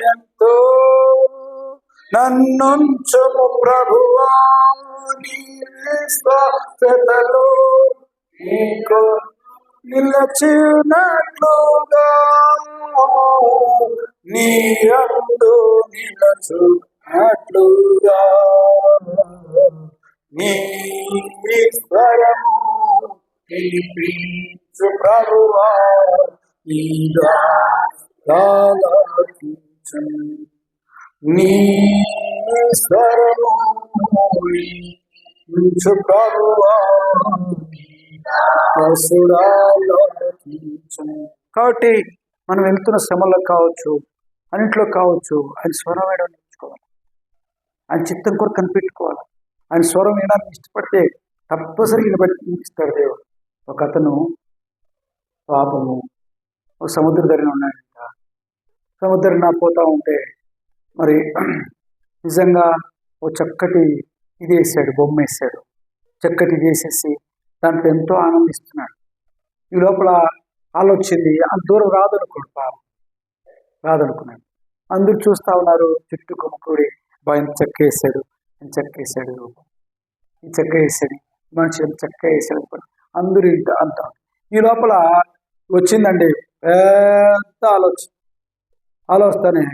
ఎంతో నన్నుంచుము ప్రభువా, నీ స్వస్థతలో నీకు నిలచినట్లుగా, నీ అందు నిలచునట్లుగా నీ స్వరము వినిపించు ప్రభువా, ఈ దాసులాలకించు. నీ స్వరము వినిపించు ప్రభువా, దాసులాలకించు. కాబట్టి మనం వెళ్తున్న శ్రమల్లో కావచ్చు, అన్నింటిలో కావచ్చు, ఆయన స్వరం వేయడం నేర్చుకోవాలి. ఆయన చిత్తం కూడా కనిపెట్టుకోవాలి. ఆయన స్వరం వినడానికి ఇష్టపడితే తప్పనిసరిగా వినిపిస్తాడు దేవుడు. ఒక అతను పాపము ఒక సముద్ర ధరణ ఉన్నాడంట. సముద్రం నా పోతా ఉంటే మరి నిజంగా ఓ చక్కటి ఇది వేసాడు, బొమ్మ వేసాడు. చక్కటి చేసేసి దాంట్లో ఎంతో ఆనందిస్తున్నాడు. ఈ లోపల ఆలోచింది అంత దూరం రాదనుకోండి, పాపం రాదనుకున్నాడు. అందరూ చూస్తూ ఉన్నారు, చుట్టూ కొనుక్കൂడి బాగా చెక్క వేసాడు, చెక్క వేసాడు, ఈ చెక్క వేసాడు, మనిషి చెక్క వేసాడు అనుకోండి. అందరూ ఇంత అంత. ఈ లోపల వచ్చిందండి పెద్ద ఆలోచనే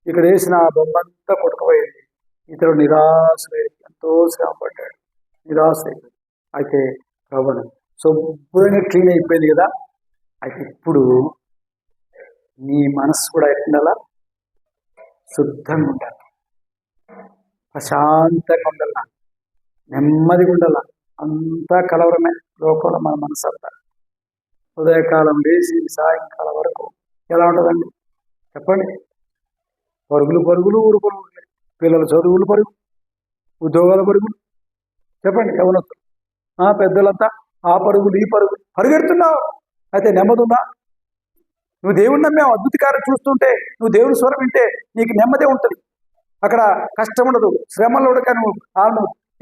ఇక్కడ వేసిన బొమ్మంతా కొట్టుకుపోయింది. ఇతడు నిరాశ, ఎంతో శ్రమపడ్డాడు, నిరాశ అయిపోయింది. అయితే ప్రభుని శుభ్రంగా క్లీన్ అయిపోయింది కదా. అయితే ఇప్పుడు నీ మనసు కూడా ఎట్లా శుద్ధంగా ఉండాలి, ప్రశాంతంగా ఉండాల, నెమ్మదిగా ఉండాల. అంతా కలవరమే లోకంలో మన మనసు అంతా. ఉదయకాలం లేచి సాయంకాలం వరకు ఎలా ఉంటుందండి చెప్పండి? పరుగులు ఊరు పరుగులు, పిల్లల చదువులు పరుగు, ఉద్యోగాల పరుగులు. చెప్పండి ఎవరొస్తారు? పెద్దలంతా ఆ పరుగులు ఈ పరుగులు పరిగెడుతున్నావు. అయితే నెమ్మది ఉందా? నువ్వు దేవుని నమ్మావు, అద్భుతకారం చూస్తుంటే, నువ్వు దేవుని స్వరం వింటే నీకు నెమ్మదే ఉంటుంది. అక్కడ కష్టం ఉండదు, శ్రమలు ఉండక నువ్వు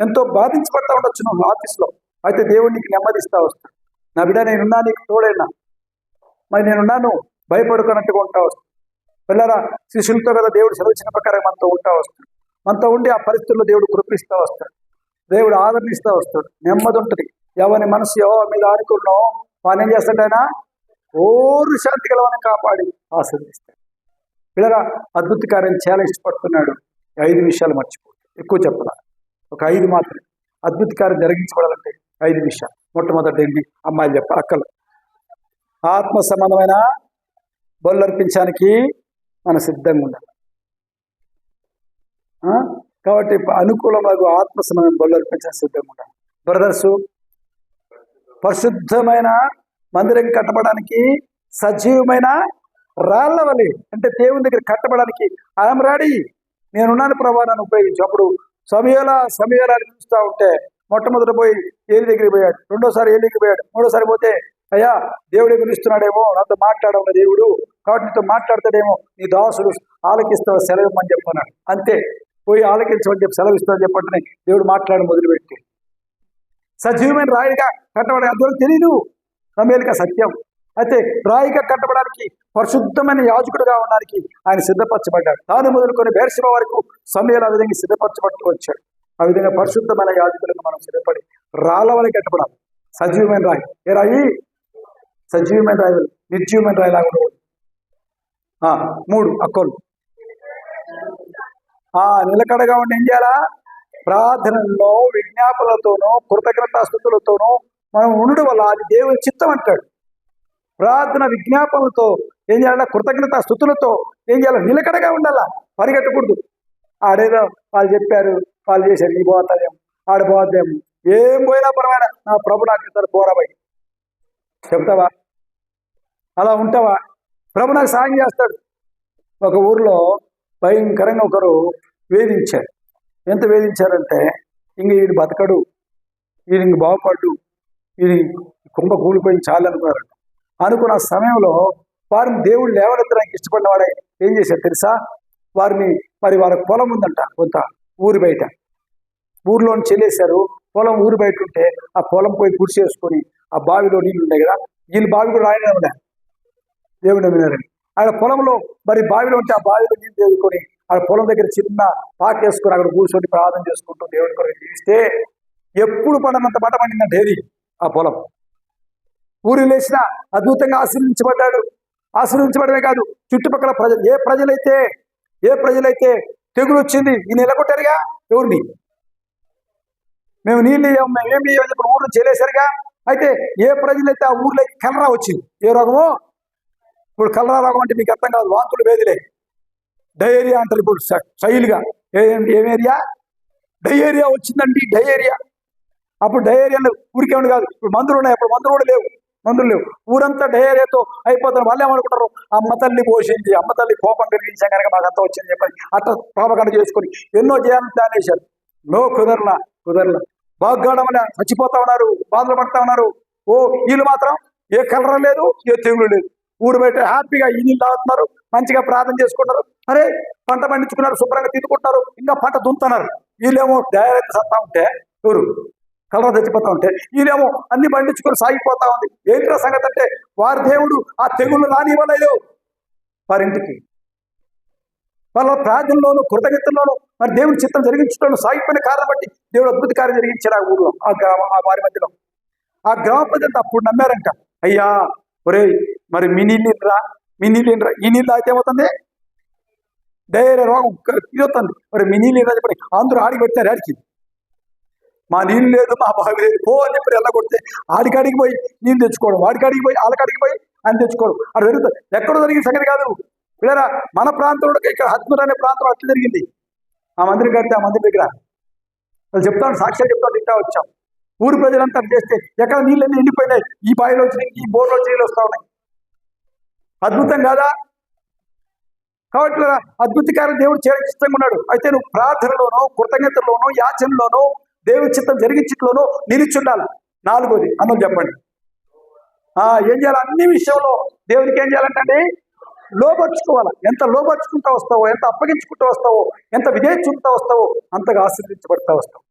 ఎంతో బాధించబడతా ఉండొచ్చు నువ్వు ఆఫీస్లో. అయితే దేవుడు నీకు నెమ్మదిస్తా వస్తాడు. నా బిడ్డ నేనున్నా, నీకు తోడైనా, మరి నేనున్నాను, భయపడుకున్నట్టుగా ఉంటా వస్తాడు. పిల్లరా శిష్యులతో కదా దేవుడు సెలవిచ్చిన ప్రకారం మనతో ఉంటా వస్తాడు. మనతో ఉండి ఆ పరిస్థితుల్లో దేవుడు కృపిస్తూ వస్తాడు, దేవుడు ఆదరణిస్తూ వస్తాడు. నెమ్మది ఉంటుంది. ఎవరి మనసు ఎవరి మీద ఆడుకున్నావు వాని ఏం చేస్తాడు? ఆయన ఓరు శాంతి గలవని కాపాడి ఆశీర్వదిస్తాడు. పిల్లరా అద్భుత కార్యం చాలా ఇష్టపడుతున్నాడు. 5 విషయాలు మర్చిపోతుంది, ఎక్కువ చెప్పాల, ఒక 5 మాత్రమే. అద్భుత కార్యం జరిగించబడాలంటే 5 విషయాలు. మొట్టమొదటి ఏంటి? అమ్మాయిలు చెప్పాలి, అక్కలు. ఆత్మ సంబంధమైన బలు అర్పించడానికి మన సిద్ధంగా ఉండాలి. కాబట్టి అనుకూలమైన ఆత్మ సంబంధమైన బలు అర్పించడానికి సిద్ధంగా ఉండాలి. బ్రదర్సు, పరిశుద్ధమైన మందిరం కట్టబడానికి సజీవమైన రాళ్ల వలె, అంటే దేవుని దగ్గర కట్టబడానికి ఐఎమ్ రెడీ, నేనున్నాను ప్రభా, నన్ను ఉపయోగించు. అప్పుడు సమయాలని చూస్తూ ఉంటే మొట్టమొదట పోయి ఏలి దగ్గరికి పోయాడు, రెండోసారి ఏలి దగ్గరికి పోయాడు, మూడోసారి పోతే అయ్యా దేవుడే పిలుస్తున్నాడేమో, నాతో మాట్లాడవు దేవుడు, కాబట్టి నీతో మాట్లాడతాడేమో, నీ దాసుడు ఆలకిస్తావు, సెలవిమ్మని చెప్పన్నాడు. అంతే, పోయి ఆలకించమని చెప్పి సెలవిస్తామని చెప్పంటే దేవుడు మాట్లాడడం మొదలుపెట్టి సజీవమైన రాయిగా కట్టబడే అందులో తెలియదు సమేలిక సత్యం. అయితే రాయిగా కట్టబడానికి పరిశుద్ధమైన యాజకుడుగా ఉండడానికి ఆయన సిద్ధపరచబడ్డాడు. తాను మొదలుకొని బెర్షెబ వరకు సమయాలు ఆ విధంగా సిద్ధపరచబడుతూ వచ్చాడు. ఆ విధంగా పరిశుద్ధమైన యాజకులకు మనం సిద్ధపడి రాళ్ళ వల్ల కట్టబడాలి. సజీవమైన రాయి. ఏ రాయి? సజీవమైన రాయి, నిర్జీవమైన రాయి లాగా ఉండకూడదు. 3 అక్కలు నిలకడగా ఉండి ఏం చేయాలా? ప్రార్థనల్లో విజ్ఞాపనలతోనూ కృతజ్ఞతాస్తుతులతోనూ మనం ఉండడం వల్ల అది దేవుని చిత్తం అంటాడు. ప్రార్థన విజ్ఞాపనలతో ఏం చేయాలా? కృతజ్ఞతా స్థుతులతో ఏం చేయాలి? నిలకడగా ఉండాలా, పరిగెట్టకూడదు. ఆడేదో వాళ్ళు చెప్పారు, వాళ్ళు చేశారు, ఈ పోతాదేమో, ఆడ పోతాదేమో, ఏం పోయినా పర్వాలేదు, నా ప్రభు నాకు ఇద్దరు పోరాబాయి చెప్తావా? అలా ఉంటావా? ప్రభు నాకు సాయం చేస్తాడు. ఒక ఊర్లో భయంకరంగా ఒకరు వేధించారు. ఎంత వేధించారంటే ఇంక వీడు బతకడు, వీడు ఇంక బాగుపడ్డు, వీడి కుంభ కూలిపోయి చాలు అనుకున్నారు. అనుకున్న సమయంలో వారిని దేవుడు లేవనెత్తడానికి ఇష్టపడిన వాడే ఏం చేశారు తెలుసా? వారిని మరి వాళ్ళ పొలం ఉందంట కొంత ఊరి బయట, ఊరిలోని చెల్లేశారు. పొలం ఊరి బయట ఉంటే ఆ పొలం పోయి గుడిసి చేసుకొని ఆ బావిలో నీళ్ళు ఉన్నాయి కదా, వీళ్ళు బావి కూడా ఆయన ఉన్నారు, దేవుడు నమ్మినారని. ఆయన పొలంలో మరి బావిలో ఉంటే ఆ బావిలో నీళ్ళు దేవుకొని ఆ పొలం దగ్గర చిన్న పాకేసుకొని అక్కడ కూర్చొని ప్రార్థన చేసుకుంటూ దేవుడి కొరకు జీవిస్తే ఎప్పుడు పడనంత మాట పండిందంటే ఏది ఆ పొలం. ఊరి లేచిన అద్భుతంగా ఆశీర్వించబడ్డాడు. ఆశీర్వించబడమే కాదు, చుట్టుపక్కల ప్రజలు ఏ ప్రజలైతే తెగులు వచ్చింది ఈయన ఎలగొట్టారుగా ఎవరిని? మేము నీళ్ళు ఇవ్వం, మేము ఏమి ఇవ్వని చెప్పి ఊర్లో చేయలేసరిగా. అయితే ఏ ప్రజలైతే ఆ ఊర్లో కలరా వచ్చింది, ఏ రోగమో, ఇప్పుడు కలరా రోగం అంటే మీకు అర్థం కాదు, వాంతులు వేదిలే, డయేరియా అంటారు ఇప్పుడు స్టైల్గా. ఏమేరియా? డయేరియా వచ్చిందండి, డయేరియా. అప్పుడు డయేరియాలు ఊరికేమని కాదు, ఇప్పుడు మందులు ఉన్నాయి, అప్పుడు మందులు కూడా లేవు, మందులు లేవు. ఊరంతా డయేరియాతో అయిపోతారు. వాళ్ళు ఏమనుకుంటారు, అమ్మ తల్లి పోసింది, అమ్మ తల్లి కోపం కలిగించాం కనుక మాకు అంతా వచ్చింది చెప్పని అట్లా పాపకండ చేసుకొని ఎన్నో చేయాలని ప్లాన్ వేశారు. కుదరలా. బాగ్గాడమని చచ్చిపోతా ఉన్నారు, బాధలు పడతా ఉన్నారు. ఓ వీళ్ళు మాత్రం ఏ కలర్ లేదు, ఏ తెగులు లేదు. ఊరు బయట హ్యాపీగా ఈ నీళ్ళు తాగుతున్నారు, మంచిగా ప్రార్థన చేసుకుంటారు. అరే పంట పండించుకున్నారు, శుభ్రంగా తిట్టుకుంటున్నారు, ఇంకా పంట దున్నుతున్నారు. వీళ్ళేమో డైరెక్ట్ సత్తా ఉంటే ఊరు కలర్ చచ్చిపోతా ఉంటే వీళ్ళేమో అన్ని పండించుకొని సాగిపోతా ఉంది. ఏంటో సంగతి అంటే వారి దేవుడు ఆ తెగుళ్ళు రానివ్వలేదు వారింటికి. వాళ్ళ ప్రార్థనలోను కృతజ్ఞతల్లోనూ మరి దేవుడి చిత్తం జరిగించడంలో సాగిపోయిన కారణం బట్టి దేవుడు అద్భుత కార్యం జరిగించారు ఆ ఊళ్ళో, ఆ గ్రామం, ఆ వారి మధ్యలో. ఆ గ్రామ ప్రజలు అప్పుడు నమ్మారంట, అయ్యా ఒరే మరి మీ నీళ్ళు ఈ నీళ్ళు అయితే ఏమవుతుంది, డైరియా రోగం ఇది వస్తుంది. మరి మీ నీళ్ళు చెప్పి అందరూ ఆడికి పెట్టారు. ఆడికి మా నీళ్ళు లేదు, మా బావి లేదు పో అని చెప్పి వెళ్ళగొడితే ఆడికాడికి పోయి నీళ్ళు తెచ్చుకోవడం, వాడికాడికి పోయి వాళ్ళకాడికి పోయి అని తెచ్చుకోవడం. అది జరుగుతుంది. ఎక్కడో జరిగిన సంగతి కాదు పిల్లరా, మన ప్రాంతంలో ఇక్కడ హత్మూర్ అనే ప్రాంతంలో అట్లా జరిగింది. ఆ మందిరం కడితే ఆ మందిరం దగ్గర వాళ్ళు చెప్తాను, సాక్ష్యాలు చెప్తాను, తింటా వచ్చాం. ఊరు ప్రజలంతా చేస్తే ఎక్కడ నీళ్ళన్నీ ఎండిపోయినాయి, ఈ బావిలో వచ్చినాయి, ఈ బోర్లో నీళ్ళు వస్తూ ఉన్నాయి. అద్భుతం కాదా? కాబట్టి అద్భుతకారం దేవుడు చేయడం ఇష్టంగా ఉన్నాడు. అయితే నువ్వు ప్రార్థనలోనో కృతజ్ఞతలోనో యాచనలోనో దేవుడి చిత్తం జరిగించట్లోనూ నిలిచుండాలి. 4వది అన్నది చెప్పండి. ఏం చేయాలి? అన్ని విషయంలో దేవునికి ఏం చేయాలంటే లోపరుచుకోవాలి. ఎంత లోపరుచుకుంటూ వస్తావో, ఎంత అప్పగించుకుంటూ వస్తావో, ఎంత విధేయించుకుంటూ వస్తావో అంతగా ఆశీర్వదించబడతా వస్తావు.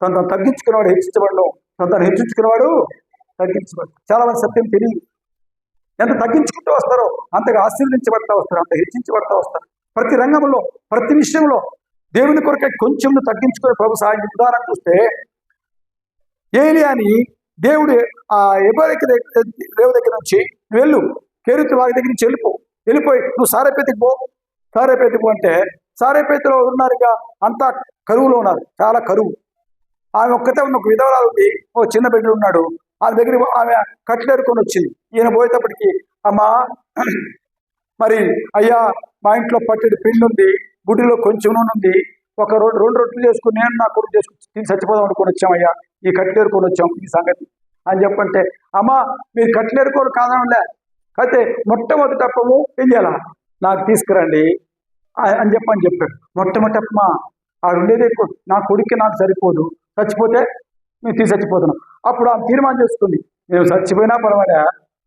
తను తగ్గించుకునేవాడు హెచ్చించబడడం, తను హెచ్చించుకునేవాడు తగ్గించబడతాడు. చాలా మంది సత్యం తెలియదు. ఎంత తగ్గించుకుంటూ వస్తారో అంతగా ఆశీర్వదించబడతా వస్తారు, అంత హెచ్చించబడతా వస్తారు. ప్రతి రంగంలో ప్రతి విషయంలో దేవుని కొరకే కొంచెం తగ్గించుకునే ప్రభు సాయం. ఉదాహరణ చూస్తే ఏలియాని దేవుడు ఆ ఎబోరెక్కి రేవు దగ్గర నుంచి వెళ్ళు, కేరుతు వారి దగ్గర నుంచి వెళ్ళిపోయి నువ్వు సారేపేతికి పో అంటే సారేపేతిలో ఉన్నారుగా అంతా కరువులో ఉన్నారు, చాలా కరువు. ఆమె ఒక్కతే ఉన్న ఒక విధవరాలు ఉంది, ఓ చిన్న బిడ్డ ఉన్నాడు. ఆమె దగ్గర ఆమె కట్లేరుకొని వచ్చింది. ఈయన పోయేటప్పటికి అమ్మా మరి అయ్యా మా ఇంట్లో పట్టెడు పిండి ఉంది, బుడ్డిలో కొంచెం నూనె ఉంది, ఒక 2 రొట్టెలు చేసుకుని నేను నా కొడుకు చేసుకుని తిని చచ్చిపోదాం అనుకుని వచ్చామయ్యా, ఈ కట్లేరుకొని వచ్చాం ఈ సంగతి అని చెప్పంటే, అమ్మా మీరు కట్లేరుకోరు కాదనలే, అయితే మొట్టమొదటప్పము ఏం చేయాలా నాకు తీసుకురండి అని చెప్పాడు. మొట్టమొదటప్పమా ఆడు ఉండేది ఎక్కువ, నా కొడుక్కి నాకు సరిపోదు, చచ్చిపోతే మేము చచ్చిపోతున్నాం. అప్పుడు ఆమె తీర్మానం చేసుకుంది, మేము చచ్చిపోయినా పర్వాలే,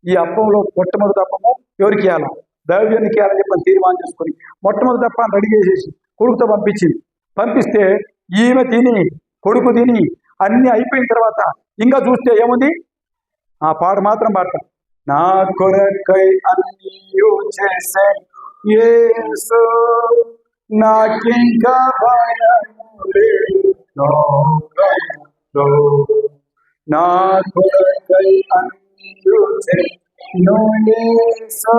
ఈ అప్పంలో మొట్టమొదటి అప్పము ఎవరికి ఇవ్వాలా, దైవ్యానికి ఇవ్వాలని చెప్పని తీర్మానం చేసుకుని మొట్టమొదటి అప్పాన్ని రెడీ చేసేసి కొడుకుతో పంపిస్తే ఈమె తిని కొడుకు తిని అన్ని అయిపోయిన తర్వాత ఇంకా చూస్తే ఏముంది, ఆ పాట మాత్రం పాడతాం. నా కొరకై అన్నీ చేసే యేసు, నాకింకా భయము లేదు, నా కొరకై అన్నీ చేసే యేసు,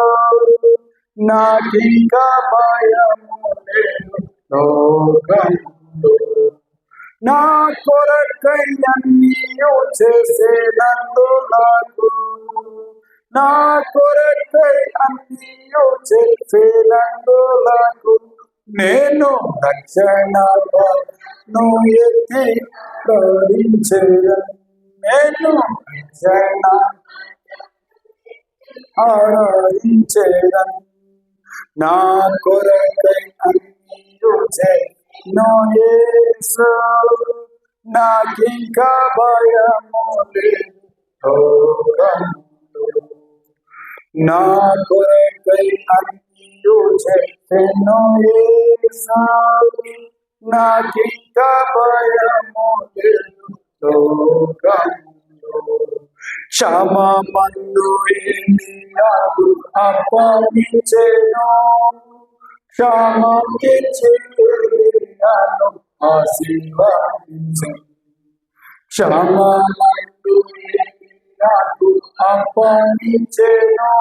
నాకింకా భయము లేదు లోకంలో, నా కొరకై అన్నీ చేసేనందు నాకు, నా కొరకై అన్నీ చేసేనందు నాకు, నేను రక్షణను ఎత్తి ప్రవహించేదను, నేను రక్షణ ఆరాధించేదను, నా కొరకై అన్నీ చేసేను యేసు, నాకింకా భయము లేదు లోకంలో, నా కొరకై అన్నీ చేసేను యేసు, నాకింకా భయము లేదు లోకంలో, క్షమమందు నాకు అప్పగించెను, క్షమకిచ్చేను ఆశీర్వదించెను, క్షమమందు నాకు అప్పగించెను,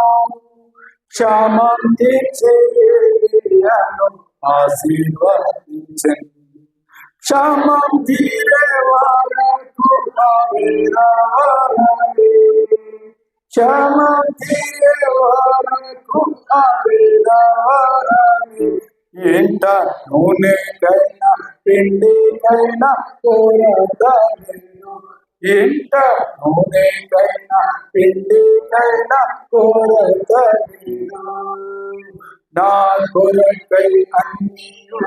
క్షమకిచ్చేను ఆశీర్వదించెను, క్షమం తీరే వరకు ఆవిరాలి, క్షమం తీరే వరకు ఆవిరాలి. ఇంట నూనెకైనా పిండికైనా కోరదను, ఇంట నూనెకైనా పిండికైనా కోరదను. నా కొరకై అన్నీయు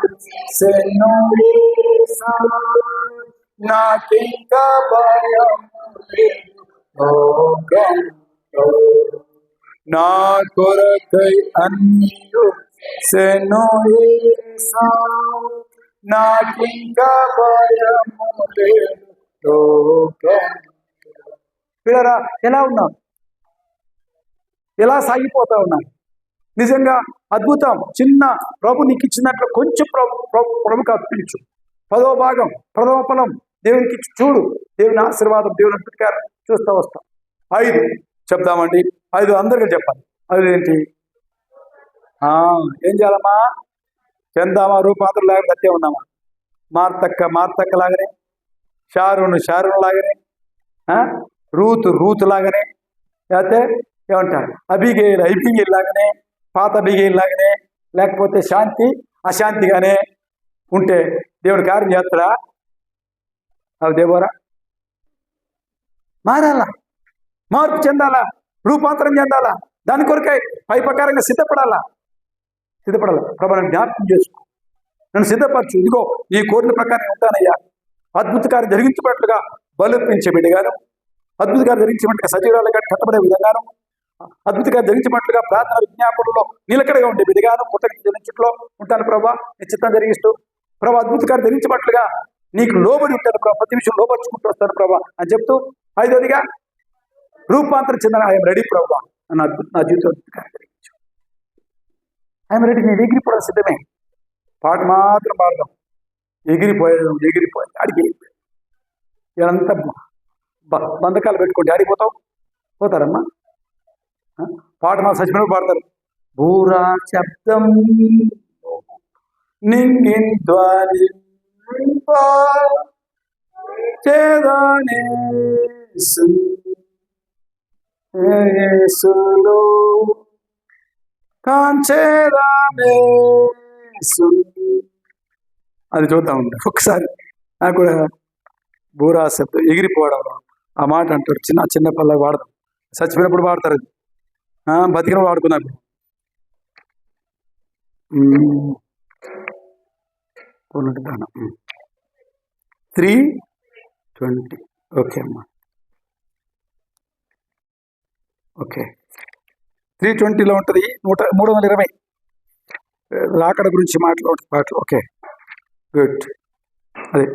సెను యేసు, నాకింకా భయం లేదు లోకంలో. నా కొరకై అన్నీయు సెను యేసు, నాకింకా భయము లేదు లోకంలో. పిల్లరా, ఎలా ఉన్నాం? ఎలా సాగిపోతా ఉన్నాం? నిజంగా అద్భుతం. చిన్న ప్రభు నీకు ఇచ్చినట్లు కొంచెం ప్రభుకి అర్పించు. 10వ భాగం, ప్రథమ ఫలం దేవునికి ఇచ్చి చూడు. దేవుని ఆశీర్వాదం, దేవుని అద్భుతకారం చూస్తూ వస్తాం. 5 చెప్దామండి. 5 అందరికీ చెప్పాలి. 5 ఏంటి? ఏం చేయాలమ్మా? చెందామా? రూపాంతరం లాగా అట్టే ఉన్నామా? మార్తక్క లాగానే, షారును లాగానే, రూతు లాగానే, లేకపోతే ఏమంటారు అబిగేల్ లాగానే, పాత అబిగేల్ లాగానే, లేకపోతే శాంతి అశాంతిగానే ఉంటే దేవుడు కార్యం చేస్తాడా? అవి దేవరా మారాలా, మార్పు చెందాలా, రూపాంతరం చెందాలా. దాని కొరకై పై ప్రకారంగా సిద్ధపడాలా. ప్రభు నన్ను జ్ఞాపకం చేసుకో, నన్ను సిద్ధపరచు. ఇదిగో ఈ కోరిన ప్రకారం ఉంటానయ్యా. అద్భుత కార్యం జరిగించినట్లుగా బలుపించే బిడ్డగాను, అద్భుత కార్యం జరిగించినట్టుగా సజీవాలుగా కట్టబడే విధంగాను, అద్భుత కార్యం జరిగించినట్లుగా ప్రార్థన విజ్ఞాపనలో నిలకడగా ఉండే బిడ్డగాను చుట్లో ఉంటాను ప్రభా. నిశ్చితం జరిగిస్తూ ప్రభా అద్భుత కార్యం జరిగించినట్లుగా నీకు లోబడి ఉంటాను ప్రభా. ప్రతి విషయం లోపరుచుకుంటూ వస్తాను ప్రభా అని చెప్తూ 5వదిగా రూపాంతరం చెందిన ఐఎమ్ రెడీ ప్రభా. నా జీవితం అద్భుత కార్యం జరిగించు. I'm ready. నేను ఎగిరిపోవడం సిద్ధమే. పాట మాత్రం పాడదాం. ఎగిరిపోయాడు అడిగి ఇదంతా బంధకాలు పెట్టుకుంటే ఆడిపోతావు. పోతారమ్మా. పాట మా సచిపోయినప్పుడు పాడతారు. బూరా శబ్దం నింగిన్ ధ్వని చేదానేసులో కాంచేదానేసు. అది చూద్దాం ఒకసారి. నాకు కూడా బూరా శబ్దం ఎగిరిపోవడం ఆ మాట అంటారు. చిన్న పిల్లలు వాడదాం. చచ్చిపోయినప్పుడు వాడతారు. అది బతికిన వాడుకున్నారు. 3:20. ఓకే అమ్మా. ఓకే 3:20లో ఉంటుంది. 320 రాకడ గురించి మాటలు. Okay good. అదే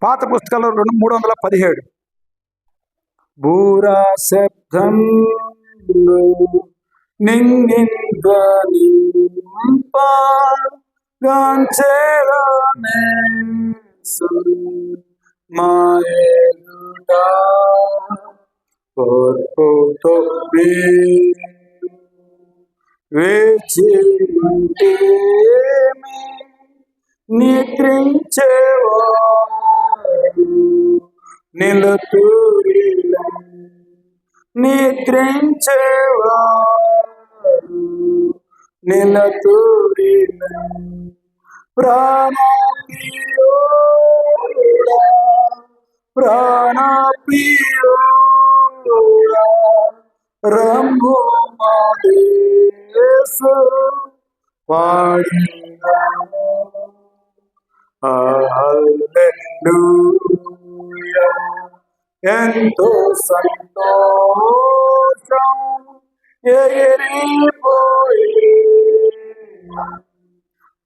పాత పుస్తకాల్లో 317 బూరా శబ్దం నింగిన్ ధ్వనింపగాంచేదానేసు మాయెదుట ఓర్పుతో వేచి ఉంటేమి నిద్రించేవాడు నిద్రించేవాడు నిలతూరిలను ప్రాణప్రియుడా రమ్ము మాదేసు పాడినాము. హల్లెలూయా. ఎంతో సంతోషం ఎగిరిపోయి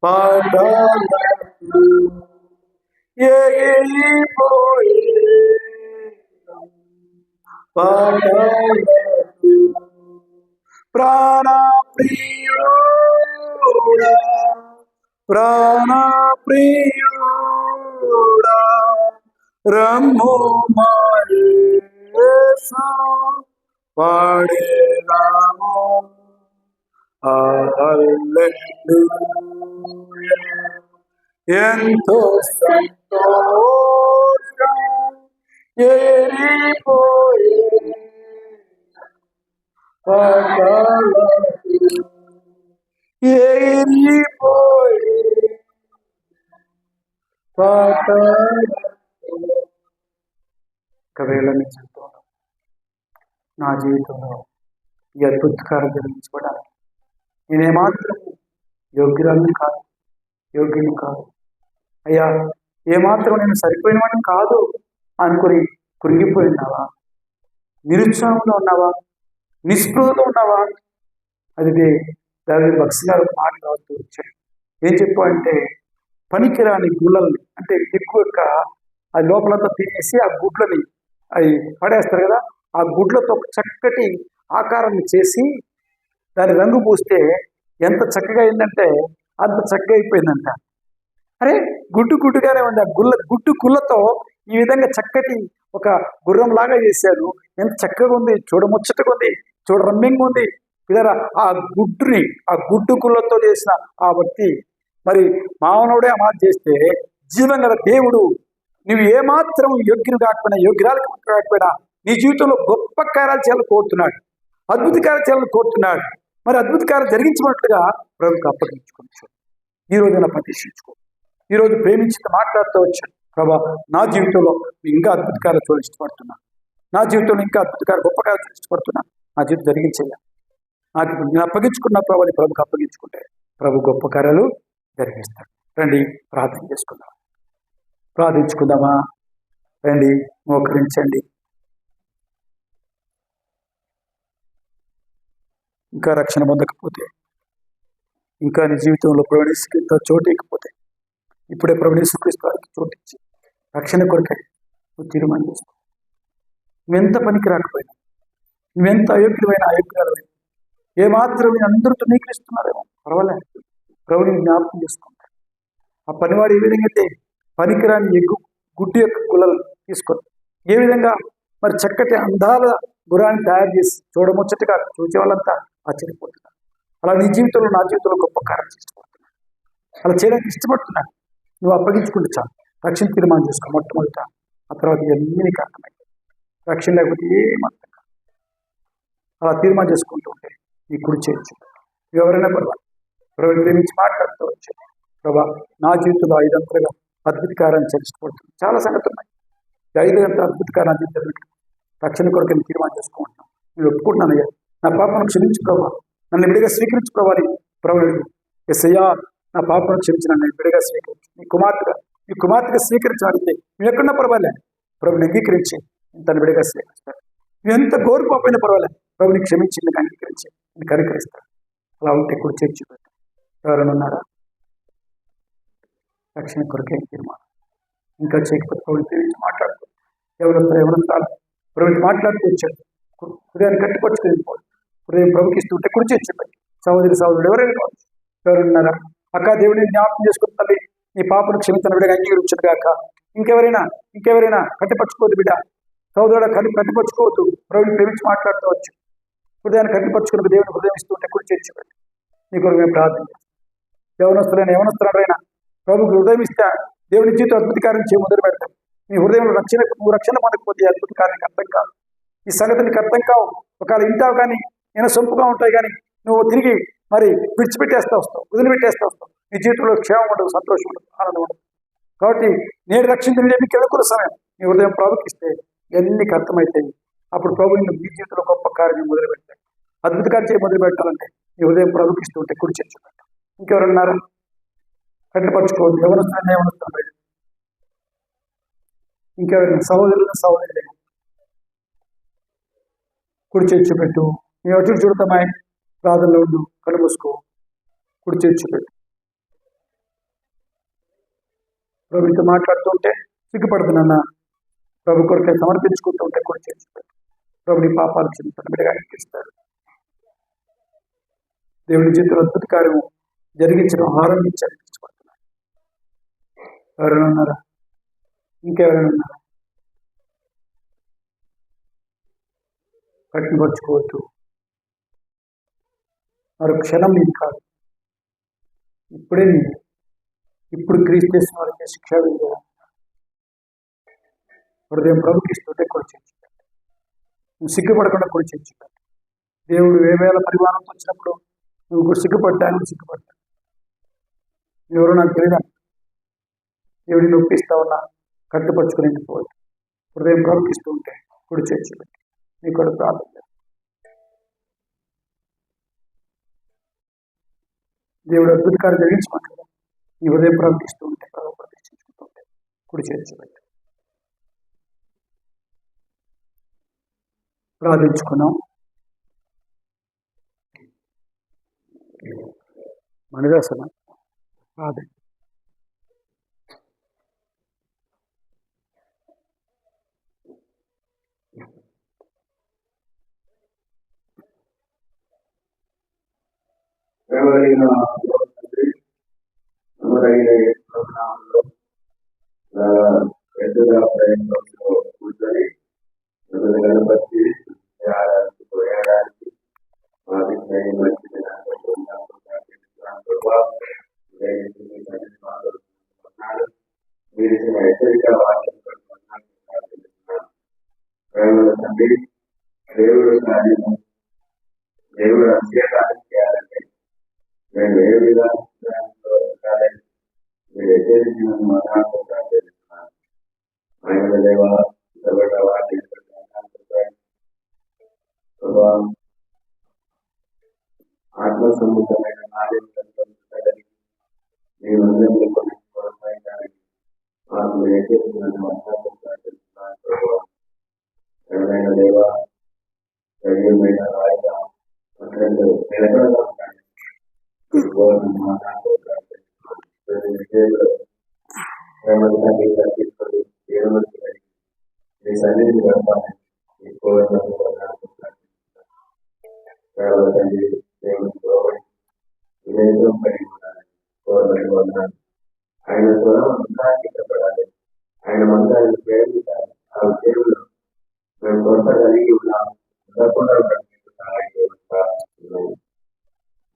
పాటలకు ఎగిరిపోయి పాటలకు ప్రాణప్రియుడా రమ్ము మాయేసు పాడేదాము. హల్లెలూయా. ఎంతో సంతోషం ఏరిపోయే ఏరిపోయే ఒకవేళ నేను చెప్తాను నా జీవితంలో ఈ అద్భుత కార్యం జరిగించుకోవడానికి నేనేమాత్రం యోగ్యురాలను కాదు, యోగ్యుని కాదు, అయ్యా ఏమాత్రం నేను సరిపోయిన వాడిని కాదు అనుకుని కృంగిపోయినావా, నిరుత్సాహంలో ఉన్నావా, నిస్పృహలో ఉన్నావా? అది దాని భక్తి గారు మాట రాస్తూ వచ్చాడు. ఏం చెప్పు అంటే పనికిరాని గుళ్ళల్ని అంటే ఎక్కువ ఆ లోపలంతా తినేసి ఆ గుడ్లని అవి పడేస్తారు కదా, ఆ గుడ్లతో చక్కటి ఆకారాన్ని చేసి దాని రంగు పూస్తే ఎంత చక్కగా అయిందంటే అంత చక్కగా అయిపోయిందంట. అరే గుడ్డుగానే ఉంది, ఆ గుడ్డు గుళ్ళతో ఈ విధంగా చక్కటి ఒక గుర్రం లాగా చేశారు. ఎంత చక్కగా ఉంది, చూడముచ్చటగా ఉంది, చూడ రమ్యంగా ఉంది. ఇదరా ఆ గుడ్డు గుళ్ళతో చేసిన ఆ వ్యక్తి మరి మానవుడే ఆ మాట చేస్తే జీవం గల దేవుడు నువ్వు ఏమాత్రం యోగ్యులు కాకపోయినా, యోగ్యురాలు కాకపోయినా నీ జీవితంలో గొప్ప కార్యాలు చేయాలని కోరుతున్నాడు, అద్భుత కార్యాలు చేయాలని కోరుతున్నాడు. మరి అద్భుత కార్యాలు జరిగించినట్లుగా ప్రభుకి అప్పగించుకోవచ్చు. ఈరోజు నా ప్రతిష్ఠించుకో, ఈరోజు ప్రేమించి మాట్లాడుతూ వచ్చాను, ప్రభా నా జీవితంలో ఇంకా అద్భుత కార్యాలు చూడ ఇష్టపడుతున్నాను, నా జీవితంలో ఇంకా అద్భుత కార్యాలు గొప్ప కార్యాలు చూడ ఇష్టపడుతున్నాను, నా జీవితం జరిగించేయాలి. నాకు నేను అప్పగించుకున్న ప్రభుని ప్రభుకి అప్పగించుకుంటే ప్రభు గొప్ప కార్యాలు జరిగిస్తాడు. రండి ప్రార్థన చేసుకుందాం, ప్రార్థించుకుందామా? రండి మోకరించండి. ఇంకా రక్షణ పొందకపోతే, ఇంకా నీ జీవితంలో ప్రవణిస్తున్న చోటు ఇకపోతే ఇప్పుడే ప్రవణిస్తున్న వారికి చోటించి రక్షణ కొరకై నువ్వు తీర్మానం చేసుకో. నువ్వెంత పనికి రాకపోయినా, నువ్వెంత అయోగ్యులైన అయోగ్యాలైనా, ఏమాత్రం అందరితో నీకిస్తున్నారేమో పర్వాలేదు, ప్రభుని జ్ఞాపకం చేసుకుంటాడు. ఆ పనివాడు ఏ విధంగా అయితే పనికిరాని గుడ్డి యొక్క గుల్లలు తీసుకొని ఏ విధంగా మరి చక్కటి అందాల గుర్రాన్ని తయారు చేసి చూడముచ్చటగా చూసే వాళ్ళంతా ఆశ్చర్యపోతున్నారు. అలా నీ జీవితంలో నా జీవితంలో గొప్ప కార్యం ఇష్టపడుతున్నాను, అలా చేయడానికి ఇష్టపడుతున్నాను. నువ్వు అప్పగించుకుంటే చాలు, రక్షణ తీర్మానం చేసుకో మొట్టమొదట. ఆ తర్వాత ఇవన్నీ నీకు అర్థమైంది. రక్షణ లేకపోతే ఏమర్థం కాదు. అలా తీర్మానం చేసుకుంటూ ఉంటే నీ కుడి చేయొచ్చు. ఎవరైనా పర్వాలేదు, ప్రభుని ప్రేమించి మాట్లాడుతూ వచ్చాడు, ప్రభా నా జీవితంలో 5 అంతలుగా అద్భుత కార్యాన్ని చర్చిపోతుంది. చాలా సంగతులు ఉన్నాయి. 5 గంటల అద్భుత కార్యాన్ని రక్షణ కొరకు నేను తీర్మానం చేసుకుంటున్నాను. నేను ఒప్పుకుంటున్నాను, అయ్యా నా పాపను క్షమించు ప్రభా, నన్ను విడిగా స్వీకరించు ప్రభా అని ప్రభుడు. ఎస్ అయ్యా నా పాపను క్షమించి నన్ను విడిగా స్వీకరించు, నీ కుమార్తెగా స్వీకరించిన అడిగితే నువ్వు ఎక్కడున్నా పర్వాలే, ప్రభుని అంగీకరించి తను విడిగా స్వీకరిస్తాడు. నువ్వు ఎంత గోరు పాపైనా పర్వాలే, ప్రభుని క్షమించి నీకు అంగీకరించి నేను కనికరిస్తాడు. అలా ఉంటే కూడా చేర్చి పెట్టు. ఎవరైనా ఉన్నారా? రక్షణ కొరకే తీర్మానం ఇంకా చేయకపోతే ప్రభుని ప్రేమించి మాట్లాడుతూ ఎవరంతా ప్రభుని మాట్లాడుతూ వచ్చాడు. హృదయాన్ని కట్టిపరుచుకుని హృదయం ప్రభుకి ఇస్తుంటే కుడి చెప్పండి. సహోదరుడు ఎవరైనా కావచ్చు, ఎవరున్నారా? అక్క దేవుడిని జ్ఞాపకం చేసుకుని తల్లి నీ పాపను క్షమించిన బిడ్డగా అంగీకరించడు కాక. ఇంకెవరైనా కట్టిపరచుకోవద్దు బిడ్డ, సహోదరుడు కట్టిపరచుకోవద్దు, ప్రభుని ప్రేమించి మాట్లాడుతూ వచ్చు. హృదయాన్ని కట్టిపరచుకుని దేవుని హృదయం ఇస్తుంటే కుడి చెప్పండి. నీ కొరకు మేము ప్రార్థన చేస్తాం. యవనస్తులైనా ప్రభుకి హృదయం ఇస్తే దేవుని జీవితం అద్భుత కార్యం చేయ మొదలు పెడతాం. నీ హృదయంలో నువ్వు రక్షణ పొందకపోతే అద్భుత కార్యానికి అర్థం కాదు, ఈ సంగతి నీకు అర్థం కావు. ఒకవేళ ఇంటావు కానీ నేను సొంపుగా ఉంటాయి కానీ నువ్వు తిరిగి మరి విడిచిపెట్టేస్తా వస్తావు, వదిలిపెట్టేస్తా వస్తావు. నీ జీవితంలో క్షేమం ఉండదు, సంతోషం ఉండదు, ఆనందం ఉండదు. కాబట్టి నేను రక్షించిన మీకు ఎదుర్కొన్న సమయం నీ హృదయం ప్రభుకిస్తే ఎన్నికి అర్థమవుతాయి. అప్పుడు ప్రభుని నీ జీవితంలో గొప్ప కార్యం మొదలు పెడతాయి. అద్భుత కార్యం చేయ మొదలు పెట్టాలంటే నీ హృదయం ప్రభుకిస్తూ ఉంటే కుడి చేర్చుకుంటాం. ఇంకెవరన్నారా? కట్టుపరుచుకోవద్దు, ఎవరుస్తున్నా ఇంకెవరైనా సహోదరులే కుడి చేర్చి పెట్టు. నీ అటు చూడతామాయి ప్రార్థనలో ఉండు, కలుమూసుకో, కుడి చేర్చి పెట్టు. ప్రభుతో మాట్లాడుతుంటే సిగ్గుపడుతున్నా, ప్రభు కొరకై సమర్పించుకుంటూ ఉంటే కుడి చేర్చి పెట్టు. ప్రభుని పాపాలు క్షమించడం బిడ్డగా అనిపిస్తాడు. దేవుని జీవితంలో అద్భుత కార్యం జరిగించడం ఆరంభించాలి. ఎవరైనా ఉన్నారా? ఇంకెవరైనా ఉన్నారా? కట్టిపరుచుకోవద్దు. మరో క్షణం నీది కాదు, ఇప్పుడే నీది. ఇప్పుడు క్రీస్తు చేసిన వారికి శిక్ష వేయ హృదయం ప్రభుకి ఇస్తుంటే కూడా చేర్చుకోండి. నువ్వు సిగ్గుపడకుండా కూడా చేర్చుకోండి. దేవుడు వేవేల పరిమాణంతో వచ్చినప్పుడు నువ్వు సిగ్గుపడ్డాను సిగ్గుపడ్డా ఎవరు నాకు తెలియదా దేవుడిని నొప్పిస్తా ఉన్నా కట్టుపరుచుకుని పోవద్దు. హృదయం ప్రభుకి ఇస్తూ ఉంటే కూడా చేర్చుకోండి. నీ కూడా ప్రార్థన దేవుడు అద్భుత కార్యం జరిగించమంటారు. ఈ ఉదయం ప్రవర్తిస్తూ ఉంటే ప్రభు ప్రతిష్ఠించుకుంటూ ఉంటే కుడి చేర్చబట్టి ప్రార్థించుకున్నాం. మణిదాసన ప్రార్థన. ఎంతగా ప్రయత్నంలో కూర్చొని గణపతి పోయడానికి మీరు ఇచ్చిన హెచ్చరిక వాక్యం తండ్రి దేవుడు కార్యము దేవుడు అభిషేకాన్ని చేయాలంటే మేము ఏ విధానంలో మీరు హెచ్చరించిన తెలుస్తున్నాను. ఆయన దేవ ఆత్మ సంబంధమైన నాలుగు మేమందరినీ కొనసాగడానికి మాకు హెచ్చరించిన తెలుస్తున్నాను. ఎవరైన దేవ శరీరమైన రాయిగా నిలబడగా ఉంటాయి. తీసుకొని మీ సన్నిధిని గడపాలని తండ్రి దేవుని వినయంతో కలిగి ఉండాలని కోరబడి ఉన్నాను. ఆయన స్వరం అంతరాకించబడాలి. ఆయన మందాన్ని ప్రేమించాలి. ఆ దేవుడు మేము కొత్త కలిగి ఉన్నాం. ఉండకుండా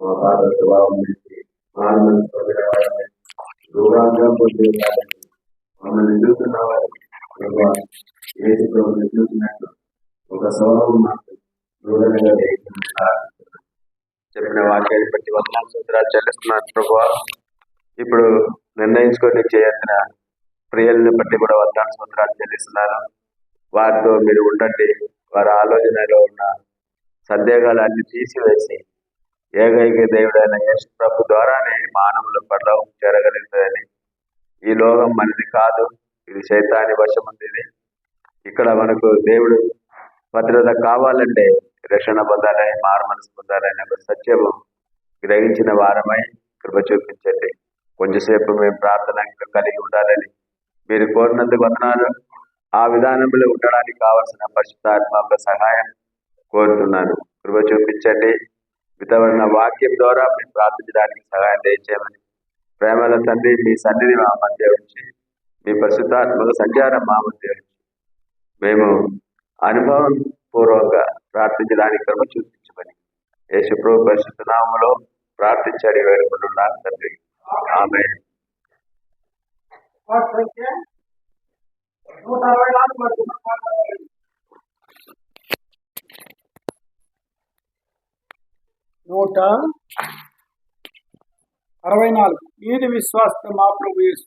మా పాత స్వభావం నుంచి మానవుని పొందినవారని దూరంగా పొందేవారని మమ్మల్ని చూస్తున్నవారు ఏసు ప్రభుని చూసినట్టు ఒక స్వభావం మాకు దూరంగా చెప్పిన వాక్యాన్ని బట్టి వందనాలు స్తోత్రాలు చెల్లిస్తున్నాను ప్రభు. ఇప్పుడు నిర్ణయించుకొని చేయాల్సిన ప్రియులను బట్టి కూడా వందనాలు స్తోత్రాలు చెల్లిస్తున్నాను. వారితో మీరు ఉండండి. వారి ఆలోచనలో ఉన్న సందేహాలన్నీ తీసివేసి ఏకైక దేవుడైన యేసు ప్రభు ద్వారానే మానవుల పరలోకం చేరగలుగుతాయని, ఈ లోకం మనది కాదు, ఇది సైతాని వశం ఉంది. ఇక్కడ మనకు దేవుడు భద్రత కావాలంటే రక్షణ పొందాలని, మారుమనసు పొందాలని ఒక సత్యము గ్రహించిన వారమై కృప చూపించండి. కొంచెంసేపు మేము ప్రార్థన కలిగి ఉండాలని మీరు కోరినందుకు వందనాలు. ఆ విధానంలో ఉండడానికి కావాల్సిన పరిశుద్ధాత్మ సహాయం కోరుతున్నాను. కృప చూపించండి. విధమైన వాక్యం ద్వారా మేము ప్రార్థించడానికి సహాయం దయచేయమని ప్రేమల తండ్రి మీ సన్నిధి మా మధ్య ఉంచి మీ పరిశుద్ధాత్మక సంచారం మా మధ్య ఉంచి మేము అనుభవం పూర్వకంగా ప్రార్థించడానికి కృప చూపించమని యేసు ప్రభు పరిశుద్ధ నామములో ప్రార్థించాడు వేడుకుంటున్నాను తండ్రి. ఆమేన్. నూట 64 ఇది విశ్వాస మా ప్రభు యేసు